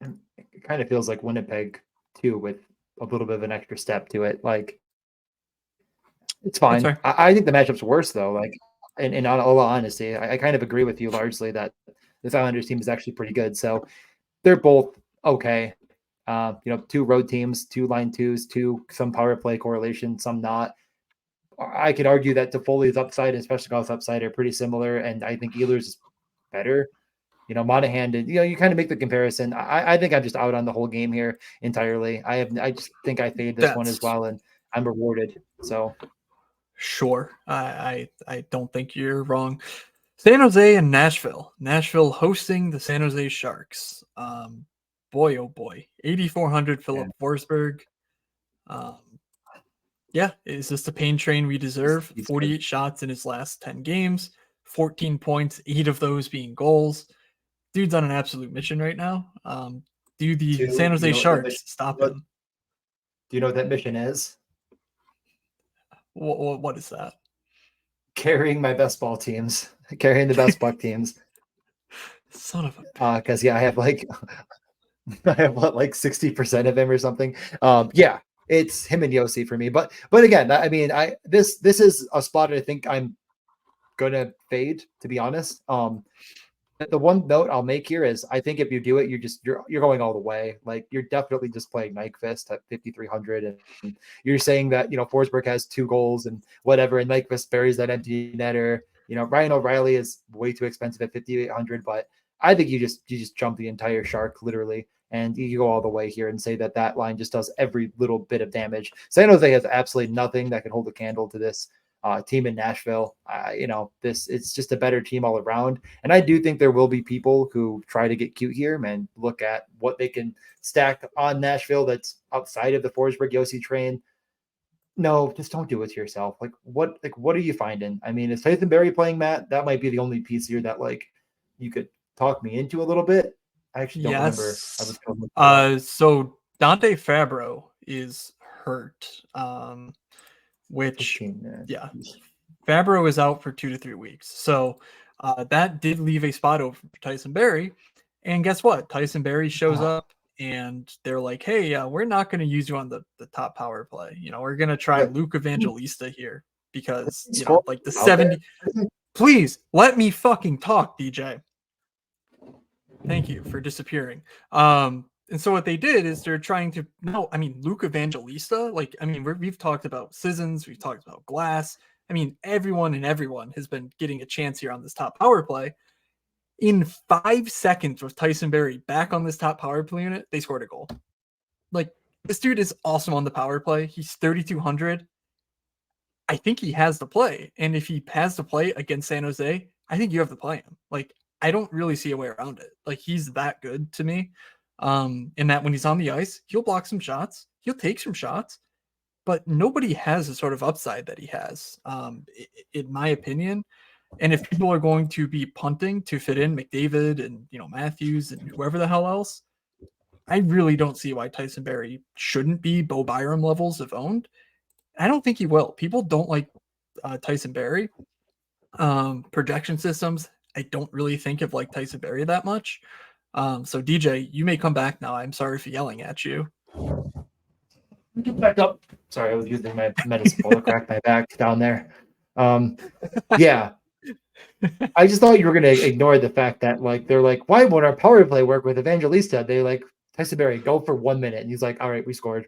It kind of feels like Winnipeg too, with a little bit of an extra step to it. Like it's That's fine. fair. I think the matchup's worse though. Like, in all honesty, I kind of agree with you largely that this Islanders team is actually pretty good. So they're both okay. 2 road teams, 2 line twos, 2 some power play correlation, some not. I could argue that Toffoli's upside and Svechnikov's upside are pretty similar, and I think Ehlers is better. Monahan did. You kind of make the comparison. I think I'm just out on the whole game here entirely. I just think I fade this one as That's well, and I'm rewarded. So sure. I don't think you're wrong. San Jose and Nashville. Nashville hosting the San Jose Sharks. Boy, oh boy. 8,400 yeah, Philip Forsberg. Um, yeah, is this the pain train we deserve? he's good. 48 shots in his last 10 games, 14 points, 8 of those being goals. Dude's on an absolute mission right now. Do the San Two, Jose Sharks stop what him? do you know what that mission is? What is that? Carrying my best ball teams, carrying the best puck teams. Son of a Because I have like I have what, like 60% of him or something. Yeah, it's him and Yossi for me. But again, I mean, this is a spot I think I'm gonna fade, to be honest. The one note I'll make here is I think if you do it, you're going all the way. Like you're definitely just playing Nyquist at 5,300, and you're saying that Forsberg has 2 goals and whatever, and Nyquist buries that empty netter. Ryan O'Reilly is way too expensive at 5,800, but I think you just jump the entire shark literally, and you go all the way here and say that line just does every little bit of damage. San Jose has absolutely nothing that can hold a candle to this team in Nashville. It's just a better team all around. And I do think there will be people who try to get cute here and look at what they can stack on Nashville that's outside of the Forsberg Yossi train. No, just don't do it to yourself. What are you finding? I mean, is Tyson Berry playing Matt? That might be the only piece here that you could talk me into a little bit. I actually don't remember. I was yes. told So Dante Fabro is hurt. Which 15 minutes. yeah, Fabro is out for 2 to 3 weeks. So That did leave a spot open for Tyson Berry. And guess what? Tyson Berry shows up and they're like, hey, we're not going to use you on the top power play. We're going to try Luke Evangelista here because, like the 70. Please let me fucking talk, DJ. Thank you for disappearing. And so what they did is they're trying to Luke Evangelista, we've talked about Sissons, we've talked about Glass. Everyone has been getting a chance here on this top power play. In 5 seconds with Tyson Berry back on this top power play unit, they scored a goal. Like, this dude is awesome on the power play. He's 3,200. I think he has to play. And if he has to play against San Jose, I think you have to play him. Like, I don't really see a way around it. Like, he's that good to me. In that when he's on the ice, he'll block some shots, he'll take some shots, but nobody has the sort of upside that he has, in my opinion. And if people are going to be punting to fit in McDavid and Matthews and whoever the hell else, I really don't see why Tyson Berry shouldn't be Bo Byram levels of owned. I don't think he will. People don't like Tyson Berry. Projection systems, I don't really think of like Tyson Berry that much. So DJ, you may come back now. I'm sorry for yelling at you. Get back up. Sorry, I was using my medicine to crack my back down there. Yeah. I just thought you were going to ignore the fact that they're like, why won't our power play work with Evangelista? They like, Tyson Berry, go for 1 minute. And he's like, all right, we scored.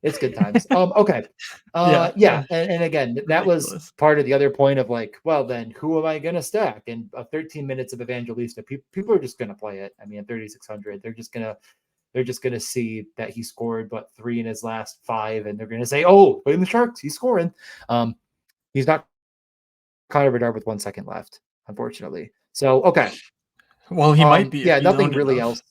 It's good times. Okay. Yeah. And again, that was part of the other point of like, well, then who am I going to stack? And 13 minutes of Evangelista, people are just going to play it. At 3,600, they're just going to see that he scored, 3 in his last 5. And they're going to say, oh, play in the Sharks. He's scoring. He's not Connor Bedard with 1 second left, unfortunately. So, okay. Well, he might be. Yeah, nothing really else.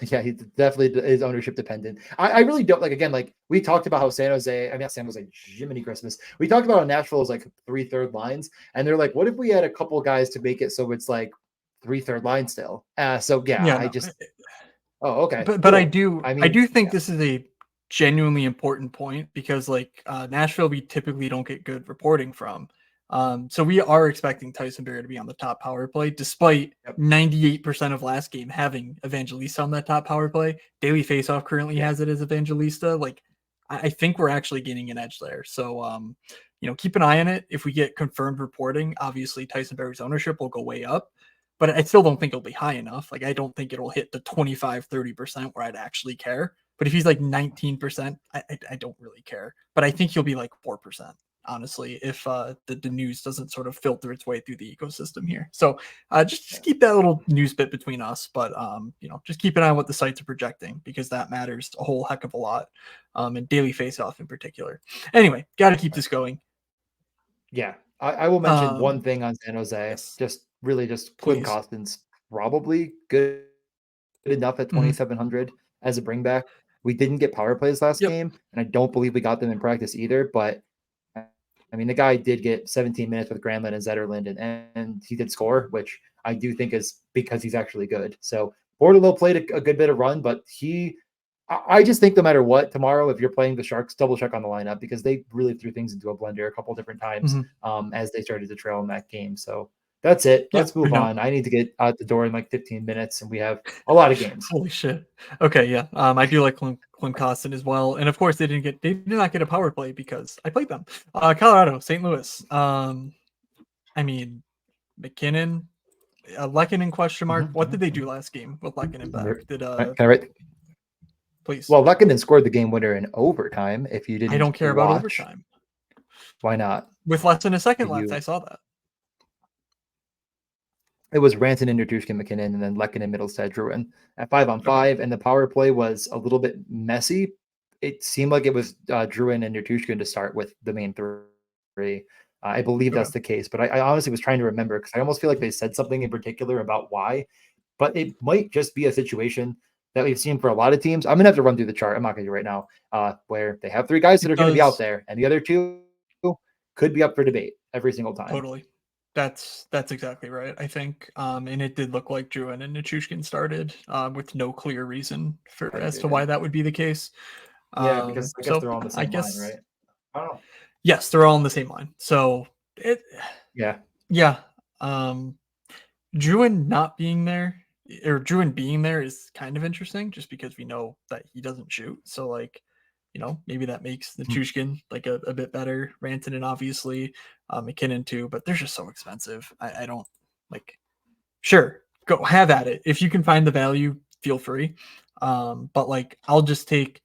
Yeah, he definitely is ownership dependent. I really don't like we talked about how San Jose, not San Jose, Jiminy Christmas. We talked about how Nashville is like 3 third lines, and they're like, what if we had a couple guys to make it so it's like 3 third line still? So yeah, oh, okay. But cool. I do think this is a genuinely important point because Nashville, we typically don't get good reporting from. So we are expecting Tyson Berry to be on the top power play, despite 98% of last game having Evangelista on that top power play. Daily Faceoff currently has it as Evangelista. I think we're actually gaining an edge there. So, keep an eye on it. If we get confirmed reporting, obviously Tyson Berry's ownership will go way up, but I still don't think it'll be high enough. I don't think it'll hit the 25-30% where I'd actually care. But if he's like 19%, I don't really care. But I think he'll be like 4%. Honestly, if the news doesn't sort of filter its way through the ecosystem here. So just keep that little news bit between us, but just keep an eye on what the sites are projecting because that matters a whole heck of a lot, and Daily Faceoff in particular. Anyway, got to keep this going. Yeah, I will mention one thing on San Jose. Yes. Just Quinn Costin's probably good enough at 2,700 as a bring back. We didn't get power plays last game, and I don't believe we got them in practice either, but the guy did get 17 minutes with Granlund and Zetterlund, and he did score, which I do think is because he's actually good. So Bordelot played a good bit of run, but I just think no matter what, tomorrow, if you're playing the Sharks, double check on the lineup because they really threw things into a blender a couple different times as they started to trail in that game. So that's it. Let's move on. I need to get out the door in like 15 minutes, and we have a lot of games. Holy shit. Okay, yeah. I do like Klim Kostin as well. And of course, they did not get a power play because I played them. Colorado, St. Louis. McKinnon, Lehkonen question mark. What did they do last game with Lehkonen back? Can I write? Please. Well, Lehkonen scored the game winner in overtime. If you didn't, I don't care about overtime. Why not? With less than a second left, I saw that. It was Rantanen, Netushkin, McKinnon, and then Lehkonen, Middlestad, Drouin at 5-on-5, and the power play was a little bit messy. It seemed like it was Drouin and Netushkin to start with the main 3. I believe that's the case, but I honestly was trying to remember because I almost feel like they said something in particular about why, but it might just be a situation that we've seen for a lot of teams. I'm going to have to run through the chart. I'm not going to do it right now, where they have 3 guys that are going to be out there, and the other 2 could be up for debate every single time. Totally. That's exactly right, I think. And it did look like Drouin and Netushkin started with no clear reason as to why that would be the case. Yeah, because I guess they're all on the same line, right? I don't know. Yes, they're all on the same line. So yeah. Yeah. Druin not being there, or Druin being there, is kind of interesting just because we know that he doesn't shoot. So, like, maybe that makes the Chushkin like a bit better. Rantanen, obviously, McKinnon too, but they're just so expensive. I don't like. Sure, go have at it. If you can find the value, feel free. But like, I'll just take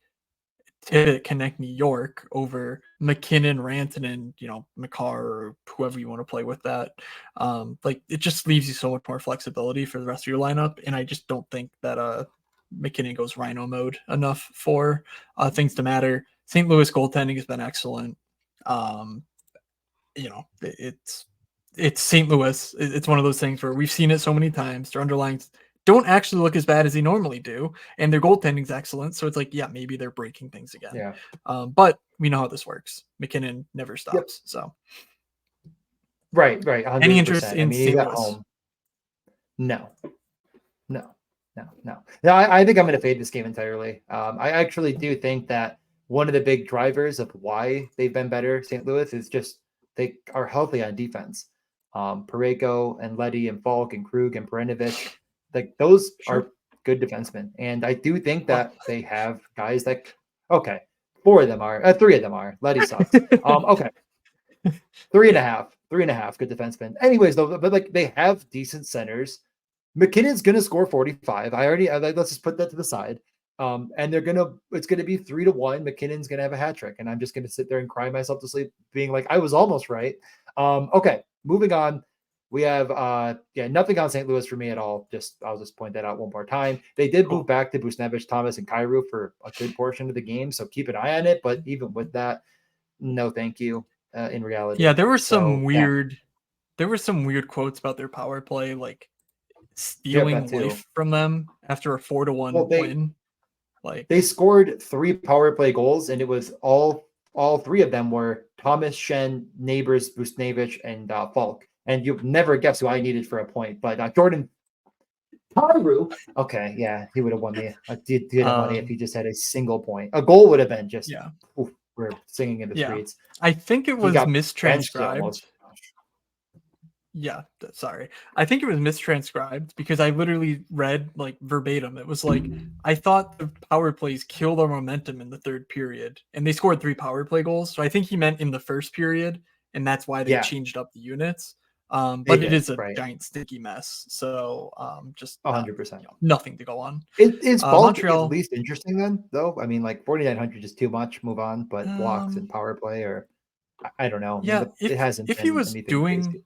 to connect New York over McKinnon, Rantanen, McCarr, or whoever you want to play with that. Like, it just leaves you so much more flexibility for the rest of your lineup, and I just don't think that McKinnon goes Rhino mode enough for things to matter. St. Louis goaltending has been excellent. Um, it's St. Louis. It's one of those things where we've seen it so many times. Their underlines don't actually look as bad as they normally do, and their goaltending's excellent. So it's like, yeah, maybe they're breaking things again. Yeah. But we know how this works. McKinnon never stops. Yep. So Right. 100%. Any interest in he's St. at Louis? home. No. I think I'm going to fade this game entirely. I actually do think that one of the big drivers of why they've been better, St. Louis, is just they are healthy on defense. Pareko and Leddy and Falk and Krug and Perenovich, like those are good defensemen. And I do think that they have guys that, okay, three of them are. Leddy sucks. Okay. 3.5 good defensemen. Anyways, though, but like they have decent centers. McKinnon's going to score 45. Let's just put that to the side. And it's going to be 3-1. McKinnon's going to have a hat trick. And I'm just going to sit there and cry myself to sleep being like, I was almost right. Okay. Moving on. We have, nothing on St. Louis for me at all. I'll just point that out one more time. They did move back to Buchnevich, Thomas, and Kyrou for a good portion of the game. So keep an eye on it. But even with that, no, thank you. In reality. Yeah, there were some weird quotes about their power play, like stealing life from them after a 4-1 win. Like they scored 3 power play goals, and it was all 3 of them were Thomas, Shen, Neighbors, Buchnevich, and Falk. And you'll never guess who I needed for a point, but Jordan Kyrou. Okay, yeah, he would have won me. Did money if he just had a single point. A goal would have been just we're singing in the streets. I think it was mistranscribed. Yeah, sorry. I think it was mistranscribed because I literally read like verbatim. It was like, I thought the power plays killed our momentum in the third period, and they scored 3 power play goals. So I think he meant in the first period, and that's why they changed up the units. But it is a giant sticky mess. So just 100%. Nothing to go on. Is Montreal at least interesting then, though? I mean, like 4,900 is too much. Move on, but blocks and power play, or I don't know. Yeah, it hasn't. If he was doing. Crazy.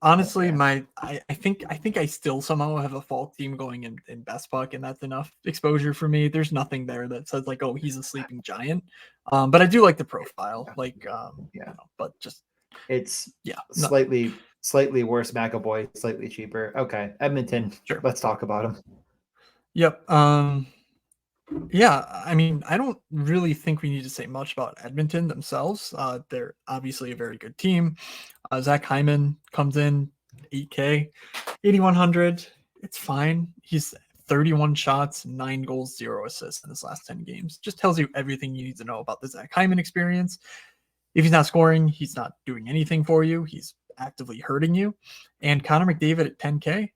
Honestly, I think I still somehow have a Falk team going in best puck, and that's enough exposure for me. There's nothing there that says like, oh, he's a sleeping giant. But I do like the profile, but just it's slightly worse McAvoy, slightly cheaper. Okay, Edmonton. Sure, let's talk about him. Yep. Yeah, I mean, I don't really think we need to say much about Edmonton themselves. They're obviously a very good team. Zach Hyman comes in 8K, 8,100. It's fine. He's 31 shots, 9 goals, 0 assists in his last 10 games. Just tells you everything you need to know about the Zach Hyman experience. If he's not scoring, he's not doing anything for you. He's actively hurting you. And Connor McDavid at 10K,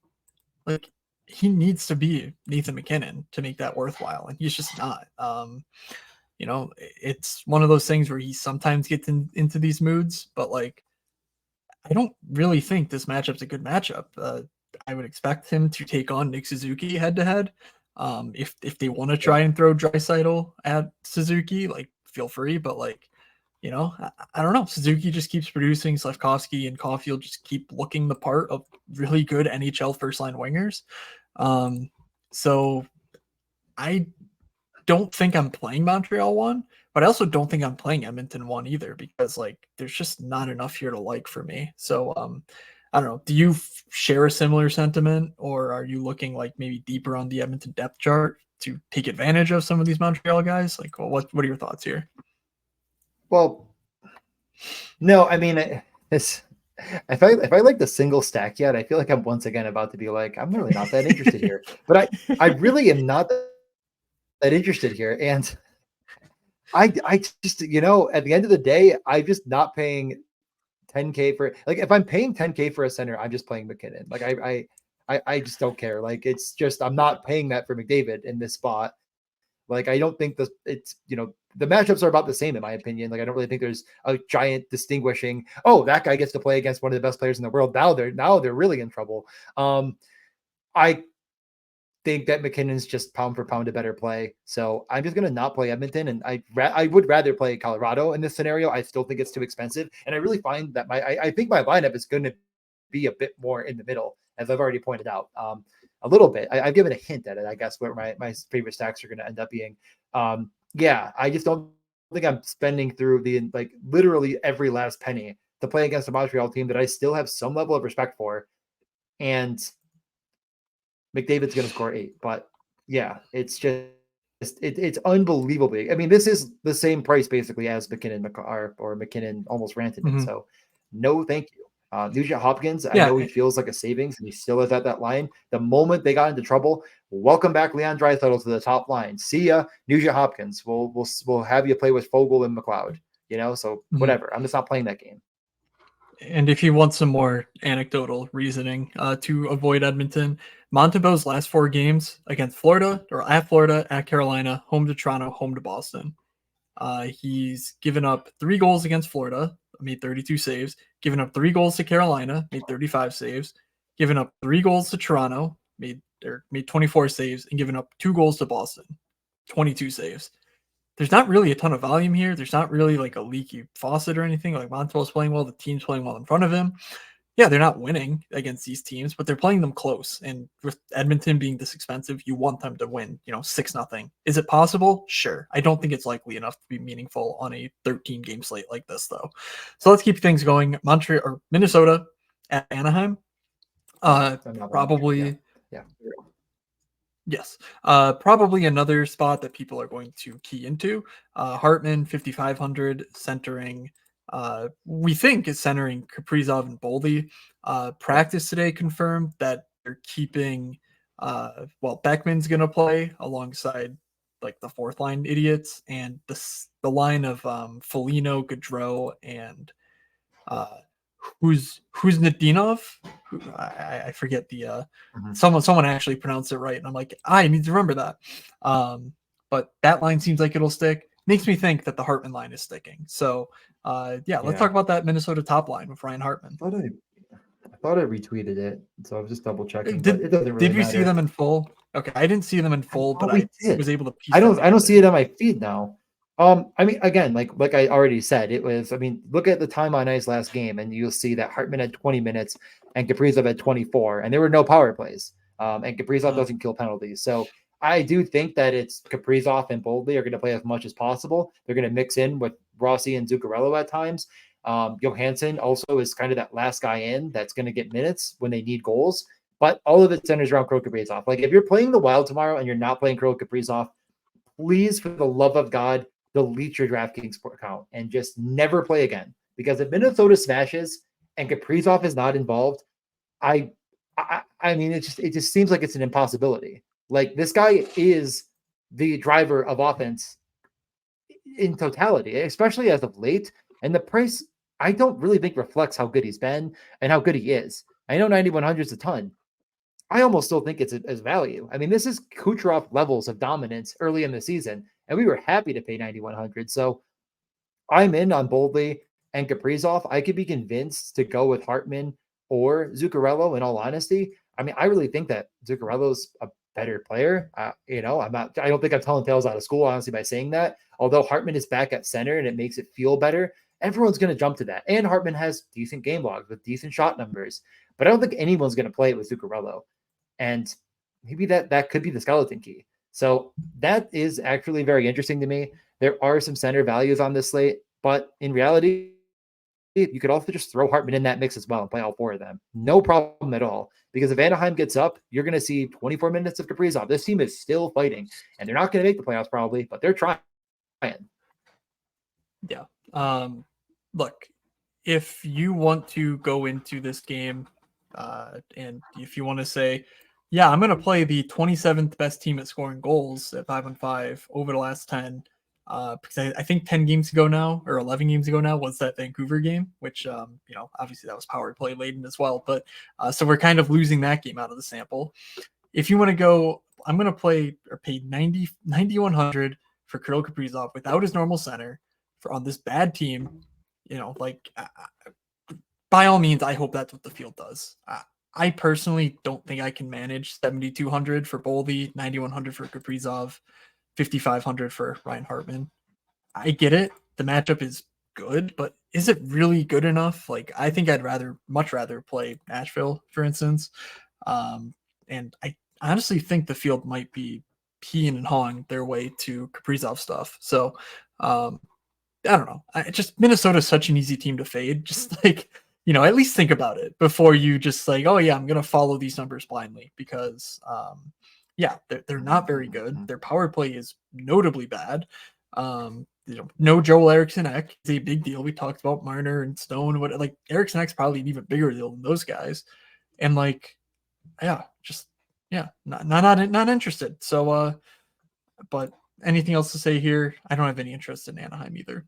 like, he needs to be Nathan McKinnon to make that worthwhile, and he's just not. It's one of those things where he sometimes gets into these moods, but like, I don't really think this matchup's a good matchup. I would expect him to take on Nick Suzuki head to head. If they want to try and throw Draisaitl at Suzuki, like, feel free, but like, I don't know. Suzuki just keeps producing. Slafkovsky and Caulfield just keep looking the part of really good NHL first line wingers. So I don't think I'm playing Montreal 1, but I also don't think I'm playing Edmonton 1 either, because like, there's just not enough here to like for me. So I don't know. Do you share a similar sentiment, or are you looking like maybe deeper on the Edmonton depth chart to take advantage of some of these Montreal guys? Like, what are your thoughts here? Well, no, I mean, if I like the single stack yet, I feel like I'm once again about to be like, I'm really not that interested here. But I really am not that interested here. And I just, at the end of the day, I'm just not paying 10K for like if I'm paying 10K for a center, I'm just playing McKinnon. Like I just don't care. Like it's just I'm not paying that for McDavid in this spot. Like I don't think it's the matchups are about the same in my opinion. Like I don't really think there's a giant distinguishing. Oh, that guy gets to play against one of the best players in the world. Now they're really in trouble. I think that McKinnon's just pound for pound a better play. So I'm just going to not play Edmonton. And I would rather play Colorado in this scenario. I still think it's too expensive. And I really find that I think my lineup is going to be a bit more in the middle, as I've already pointed out. A little bit. I've given a hint at it, I guess, where my favorite stacks are going to end up being. I just don't think I'm spending through literally every last penny to play against a Montreal team that I still have some level of respect for. And McDavid's going to score 8, but yeah, it's just it's unbelievably. I mean, this is the same price basically as McKinnon or McKinnon almost ranted it. So no, thank you. Nugent Hopkins, I know he feels like a savings and he still is at that line. The moment they got into trouble, welcome back Leon Draisaitl to the top line. See ya, Nugent Hopkins. We'll have you play with Fogle and McLeod. So whatever. I'm just not playing that game. And if you want some more anecdotal reasoning to avoid Edmonton, Montembeau's last 4 games against Florida, at Carolina, home to Toronto, home to Boston. He's given up 3 goals against Florida, made 32 saves, given up 3 goals to Carolina, made 35 saves, given up 3 goals to Toronto, made 24 saves, and given up 2 goals to Boston, 22 saves. There's not really a ton of volume here. There's not really like a leaky faucet or anything. Like Montembeau's playing well, the team's playing well in front of him. Yeah, they're not winning against these teams, but they're playing them close. And with Edmonton being this expensive, you want them to win, 6-0. Is it possible? Sure. I don't think it's likely enough to be meaningful on a 13-game slate like this, though. So let's keep things going. Minnesota at Anaheim. Probably. Yeah. Yes. Probably another spot that people are going to key into. Hartman, 5,500, centering. We think is centering Kaprizov and Boldy. Practice today confirmed that they're keeping. Beckman's going to play alongside like the 4th line idiots, and the line of Foligno, Gaudreau, and who's Nadinov? I forget the someone actually pronounced it right, and I'm like, I need to remember that. But that line seems like it'll stick. Makes me think that the Hartman line is sticking. So let's talk about that Minnesota top line with Ryan Hartman. I thought I retweeted it, so I was just double checking. But it doesn't really matter. Did we see them in full? Okay, I didn't see them in full, but I was able to piece I don't see it on my feed now. I mean, again, like I already said, it was. I mean, look at the time on ice last game, and you'll see that Hartman had 20 minutes and Kaprizov had 24, and there were no power plays. And Kaprizov doesn't kill penalties, so I do think that it's Kaprizov and Boldy are going to play as much as possible. They're going to mix in with Rossi and Zuccarello at times. Johansson also is kind of that last guy in that's going to get minutes when they need goals. But all of it centers around Kirill Kaprizov. Like if you're playing the Wild tomorrow and you're not playing Kirill Kaprizov, please, for the love of God, delete your DraftKings account and just never play again. Because if Minnesota smashes and Kaprizov is not involved, I mean, it just seems like it's an impossibility. Like this guy is the driver of offense in totality, especially as of late. And the price, I don't really think reflects how good he's been and how good he is. I know 9,100 is a ton. I almost still think it's as value. I mean, this is Kucherov levels of dominance early in the season, and we were happy to pay 9,100. So I'm in on Boldy and Kaprizov. I could be convinced to go with Hartman or Zuccarello, in all honesty. I mean, I really think that Zuccarello's a better player. I don't think I'm telling tales out of school, honestly, by saying that. Although Hartman is back at center and it makes it feel better, everyone's going to jump to that. And Hartman has decent game logs with decent shot numbers. But I don't think anyone's going to play it with Zuccarello. And maybe that could be the skeleton key. So that is actually very interesting to me. There are some center values on this slate, but in reality, you could also just throw Hartman in that mix as well and play all 4 of them. No problem at all. Because if Anaheim gets up, you're going to see 24 minutes of Kaprizov. This team is still fighting, and they're not going to make the playoffs probably, but they're trying. Yeah. Look, if you want to go into this game and if you want to say, yeah, I'm going to play the 27th best team at scoring goals at 5-on-5 over the last 10, Because I think 10 games ago now, or 11 games ago now, was that Vancouver game, which, obviously that was power play laden as well. But so we're kind of losing that game out of the sample. If you want to go, I'm going to play or pay 9,100 for Kirill Kaprizov without his normal center on this bad team. By all means, I hope that's what the field does. I personally don't think I can manage 7,200 for Boldy, 9,100 for Kaprizov, 5,500 for Ryan Hartman. I get it. The matchup is good, but is it really good enough? Like, I think I'd much rather play Nashville, for instance. And I honestly think the field might be peeing and hawing their way to Kaprizov stuff. So, I don't know. Minnesota's such an easy team to fade. Just like, at least think about it before you just like, oh yeah, I'm going to follow these numbers blindly because, they're not very good. Their power play is notably bad. No Joel Eriksson Ek is a big deal. We talked about Marner and Stone. Eriksson Ek's probably an even bigger deal than those guys. And not interested. So, but anything else to say here? I don't have any interest in Anaheim either.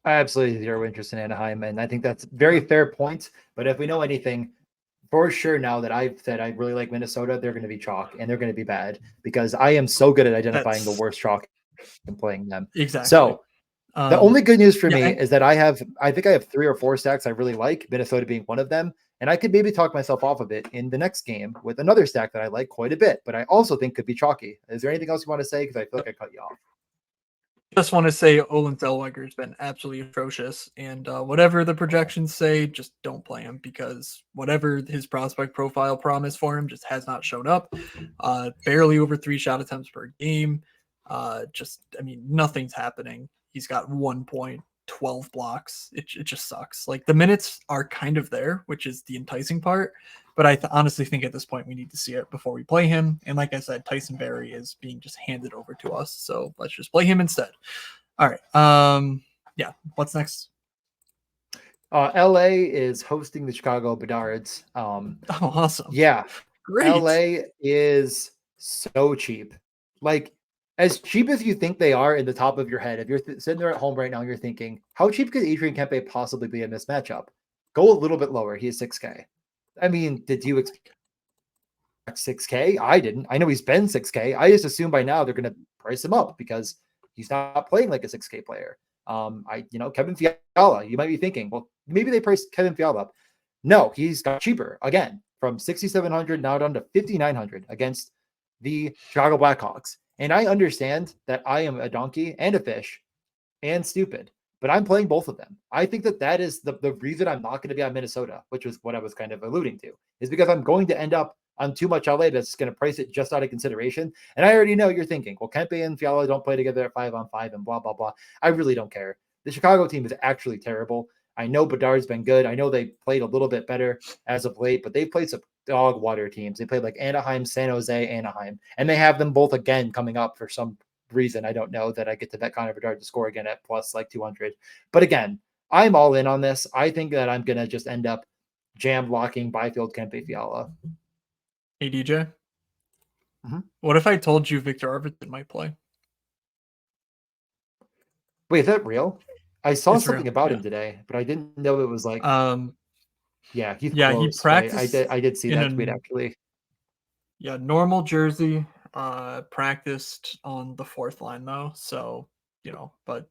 I absolutely zero interest in Anaheim, and I think that's very fair point. But if we know anything, for sure now that I've said I really like Minnesota, they're going to be chalk and they're going to be bad because I am so good at identifying the worst chalk and playing them. Exactly. So the only good news for me is that I think I have 3 or 4 stacks I really like, Minnesota being one of them. And I could maybe talk myself off of it in the next game with another stack that I like quite a bit, but I also think could be chalky. Is there anything else you want to say? Because I feel like I cut you off. Just want to say Olin Zellweger has been absolutely atrocious, and whatever the projections say, just don't play him because whatever his prospect profile promised for him just has not shown up. Barely over 3 shot attempts per game. Nothing's happening. He's got 1 point, 12 blocks. It just sucks. Like the minutes are kind of there, which is the enticing part. But I honestly think at this point we need to see it before we play him. And like I said, Tyson Barrie is being just handed over to us. So let's just play him instead. All right. What's next? LA is hosting the Chicago Bednards. Awesome. Yeah. Great. LA is so cheap. Like as cheap as you think they are in the top of your head. If you're sitting there at home right now, you're thinking, how cheap could Adrian Kempe possibly be in this matchup? Go a little bit lower. He is 6K. I mean, did you expect 6K? I didn't. I know he's been 6K. I just assume by now they're going to price him up because he's not playing like a 6K player. Kevin Fiala, you might be thinking, well, maybe they priced Kevin Fiala up. No, he's got cheaper again from 6,700 now down to 5,900 against the Chicago Blackhawks. And I understand that I am a donkey and a fish and stupid, but I'm playing both of them. I think that is the reason I'm not going to be on Minnesota, which was what I was kind of alluding to, is because I'm going to end up on too much LA that's going to price it just out of consideration. And I already know you're thinking, well, Kempe and Fiala don't play together at 5-on-5 and blah, blah, blah. I really don't care. The Chicago team is actually terrible. I know Bedard's been good. I know they played a little bit better as of late, but they've played some dog water teams. They played like Anaheim, San Jose, Anaheim, and they have them both again coming up for some reason. I don't know that I get to bet Connor Bedard to score again at plus like 200. But again, I'm all in on this. I think that I'm going to just end up jam blocking Byfield, Kempe, Fiala. Hey, DJ. What if I told you Victor Arvidsson might play? Wait, is that real? I saw something about him today, but I didn't know it was like. He's close. He practiced. I did see that tweet actually. Yeah, normal jersey. Practiced on the 4th line though, so but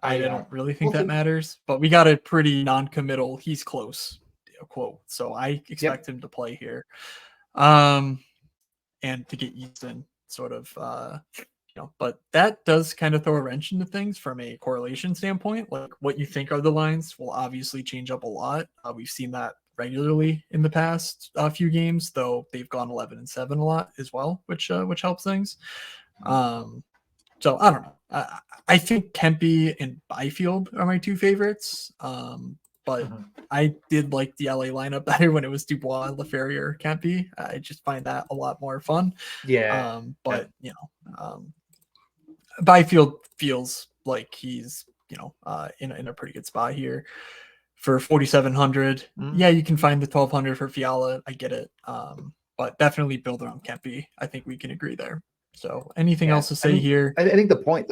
I don't really think that matters. But we got a pretty non-committal. He's close quote, so I expect him to play here, and to get Easton sort of. But that does kind of throw a wrench into things from a correlation standpoint. Like what you think are the lines will obviously change up a lot. We've seen that regularly in the past few games, though they've gone 11-7 a lot as well, which helps things. So I don't know. I think Kempe and Byfield are my 2 favorites. But I did like the LA lineup better when it was Dubois, Laferriere, Kempe. I just find that a lot more fun. Yeah. Byfield feels like he's in a pretty good spot here for 4,700. Yeah, you can find the 1,200 for Fiala. I get it. But definitely build around Kempe. I think we can agree there. So anything Yeah, else to say here? I think the point.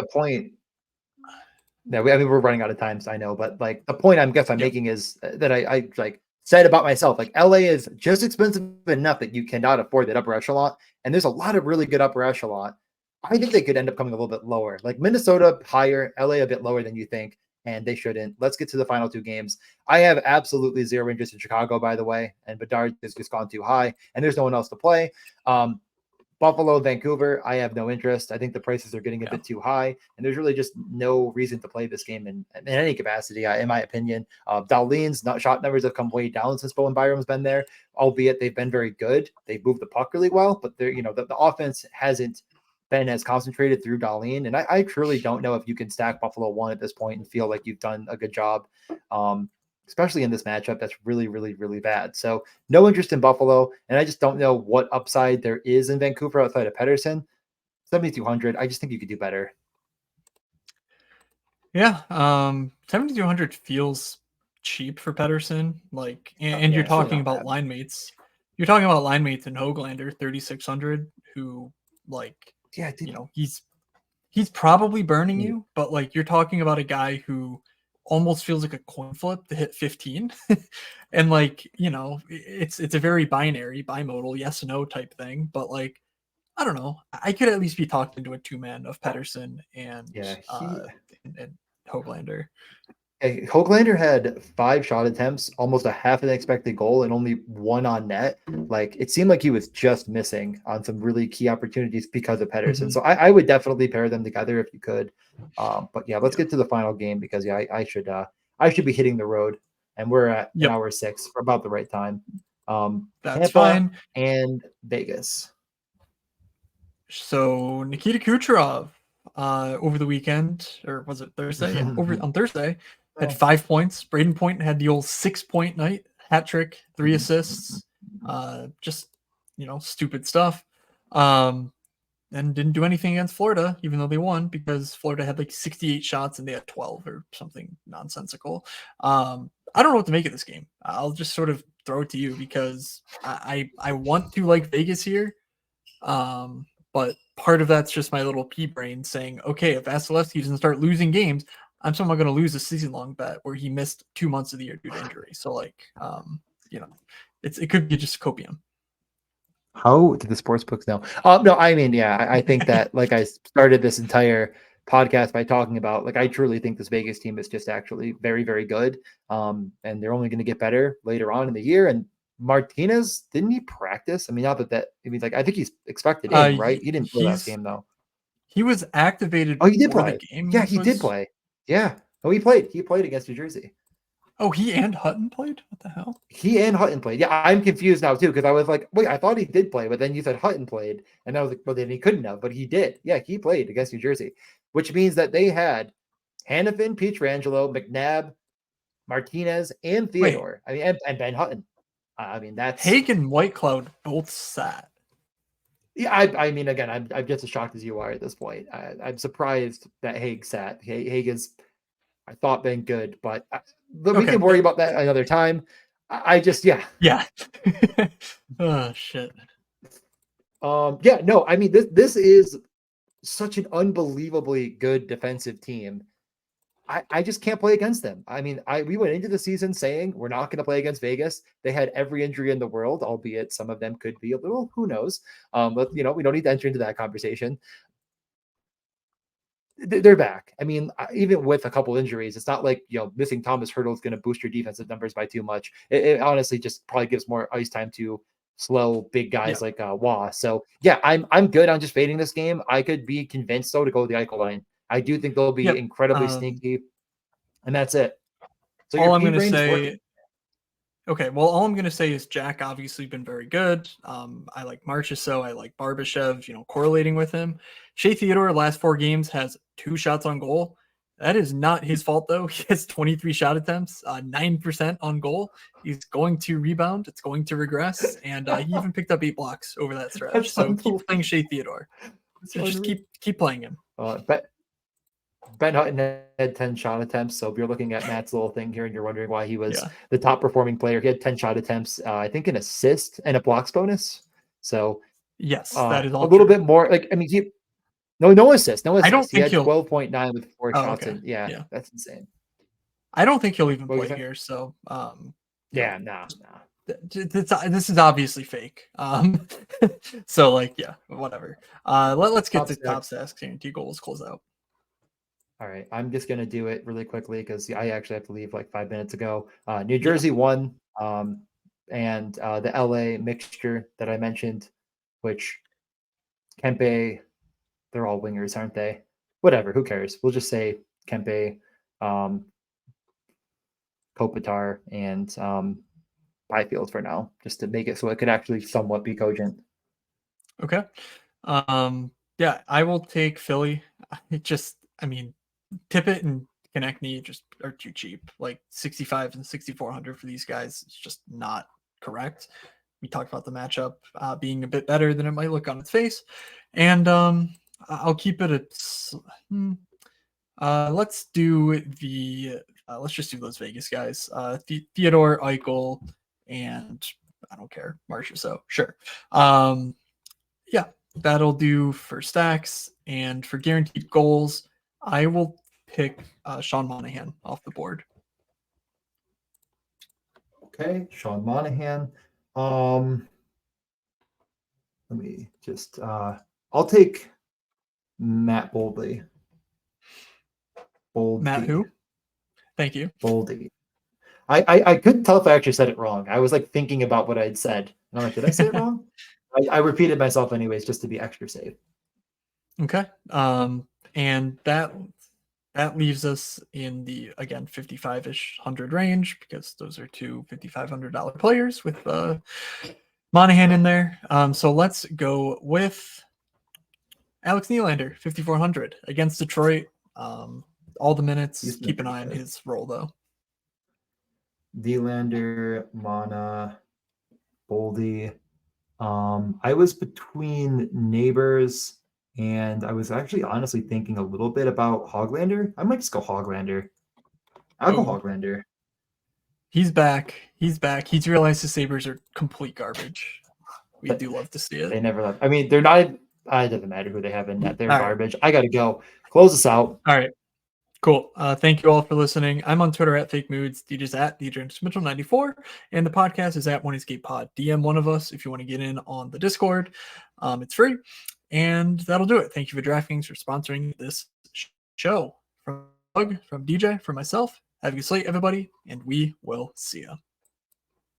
Yeah, I mean, we're running out of time, so I know, but like the point I'm Yep. making is that I like said about myself, like LA is just expensive enough that you cannot afford that upper echelon, and there's a lot of really good upper echelon. I think they could end up coming a little bit lower, like Minnesota higher, LA a bit lower than you think, and they shouldn't. Let's get to the final two games. I have absolutely zero interest in Chicago, by the way, and Bedard has just gone too high, and there's no one else to play. Buffalo, Vancouver, I have no interest. I think the prices are getting a bit too high, and there's really just no reason to play this game in any capacity, in my opinion. Darlene's shot numbers have come way down since Bowen Byram's been there, albeit they've been very good. They've moved the puck really well, but they're, the offense hasn't been as concentrated through Darlene. And I truly don't know if you can stack Buffalo 1 at this point and feel like you've done a good job. Especially in this matchup that's really, really, really bad. So no interest in Buffalo, and I just don't know what upside there is in Vancouver outside of Pedersen. 7,200. I just think you could do better. Yeah, 7,200 feels cheap for Pedersen. Like, and you're Yeah, it's really talking not about bad. line mates. You're talking about line mates in Hoglander, 3,600, who like, Yeah, dude. He's probably burning Yeah. you, but like you're talking about a guy who almost feels like a coin flip to hit 15. And like, it's a very binary, bimodal, yes no type thing. But like, I don't know. I could at least be talked into a two-man of Pedersen Yeah, and Hoglander. Hoglander had 5 shot attempts, almost a half an expected goal, and only 1 on net. Like it seemed like he was just missing on some really key opportunities because of Pedersen. Mhm. So I would definitely pair them together if you could. But yeah, let's Yep. get to the final game because yeah, I should be hitting the road, and we're at an Yep. hour 6 for about the right time. That's Tampa fine. and Vegas. So Nikita Kucherov, over the weekend, or was it Thursday? Yeah, over on Thursday, had 5 points. Braden Point had the old 6-point night, hat trick, 3 assists. Just stupid stuff. And didn't do anything against Florida, even though they won, because Florida had like 68 shots and they had 12 or something nonsensical. I don't know what to make of this game. I'll just sort of throw it to you because I want to like Vegas here. But part of that's just my little pea brain saying, okay, if Vasilevsky doesn't start losing games, I'm somehow going to lose a season long bet where he missed 2 months of the year due to injury. So like, it could be just copium. How did the sports books know? No, I mean, yeah, I think that like I started this entire podcast by talking about like I truly think this Vegas team is just actually very, very good. And they're only going to get better later on in the year. And Martinez, didn't he practice? I mean, not that I mean, like I think he's expected in, right? He didn't play last game though. He was activated Oh, he did before the play. Yeah, game he did was. play. Yeah. Oh, he played. He played against New Jersey. Oh, he and Hutton played? What the hell? He and Hutton played. Yeah, I'm confused now too because I was like, wait, I thought he did play, but then you said Hutton played, and I was like, well, then he couldn't have, but he did. Yeah, he played against New Jersey, which means that they had Hannafin, Pietrangelo, McNabb, Martinez, and Wait, Theodore. I mean, and Ben Hutton. I mean, that's Haig and Whitecloud both sat. yeah. I mean, again, I'm just as shocked as you are at this point. I'm surprised that Haig sat. Haig is, I thought, been good, but we Okay. can worry about that another time. I just yeah. Yeah. Oh shit. Yeah, no, I mean this is such an unbelievably good defensive team. I just can't play against them. I mean, we went into the season saying we're not going to play against Vegas. They had every injury in the world, albeit some of them could be a little, who knows. But we don't need to enter into that conversation. They're back. I mean, even with a couple injuries, it's not like missing Thomas Hurdle is going to boost your defensive numbers by too much. It honestly just probably gives more ice time to slow big guys Yeah. like Wah. So yeah, I'm good on just fading this game. I could be convinced though to go the Eichel line. I do think they'll be Yep. incredibly sneaky, and that's it. So your All I'm P gonna brain is say working. Okay, well, all I'm going to say is Jack obviously been very good. I like Marchessault. I like Barbashev, correlating with him. Shea Theodore, last 4 games, has 2 shots on goal. That is not his fault, though. He has 23 shot attempts, 9% on goal. He's going to rebound. It's going to regress. And he even picked up 8 blocks over that stretch. That's So keep playing Shea Theodore. So just keep playing him. Ben Hutton had 10 shot attempts. So if you're looking at Matt's little thing here and you're wondering why he was Yeah. the top performing player, he had 10 shot attempts, I think an assist and a blocks bonus. So Yes, that is A all little true. bit more. Like, I mean, no assist. I don't He think had he'll. 12.9 with 4 Oh, shots, okay. and yeah, Yeah. that's insane. I don't think he'll even What were you play saying? here. So, Yeah, nah. this is obviously fake. So like, yeah, whatever. Let's get Top to top stacks. stats, guarantee goals, close out. All right, I'm just gonna do it really quickly because I actually have to leave like 5 minutes ago. New Yeah. Jersey won, and the LA mixture that I mentioned, which Kempe, they're all wingers, aren't they? Whatever, who cares? We'll just say Kempe, um, Kopitar, and Byfield for now, just to make it so it could actually somewhat be cogent. Okay. Yeah, I will take Philly. I mean, Tippett and Konechny just are too cheap. Like 65 and 6,400 for these guys. It's just not correct. We talked about the matchup being a bit better than it might look on its face. And I'll keep it at. Let's do the. Let's just do those Vegas guys. Theodore, Eichel, and I don't care. Marcia. So sure. Yeah, that'll do for stacks. And for guaranteed goals, I will pick Sean Monahan off the board. Okay, Sean Monahan. Let me just I'll take Matt Boldly. Matt, who? Thank you. Boldy. I couldn't tell if I actually said it wrong. I was like thinking about what I'd said. And I'm like, did I say it wrong? I repeated myself anyways, just to be extra safe. Okay. And that leaves us in the again 55-ish hundred range because those are two $5,500 players with Monahan in there. So let's go with Alex Nylander, 5,400 against Detroit. All the minutes. Keep an eye on his role though. Nylander, Mana, Boldy. I was between Neighbors, and I was actually honestly thinking a little bit about Hoglander. I might just go Hoglander. I'll go Hoglander. He's back. He's back. He's realized the Sabres are complete garbage. We do love to see it. They never left. I mean, they're not. It doesn't matter who they have in net. They're All garbage. Right. I got to go. Close us out. All right. Cool. Thank you all for listening. I'm on Twitter at Fake Moods. DJ's at DJ Mitchell 94, and the podcast is at One Escape Pod. DM one of us if you want to get in on the Discord. It's free, and that'll do it. Thank you for DraftKings for sponsoring this show. From DJ, from myself. Have a good slate, everybody, and we will see you.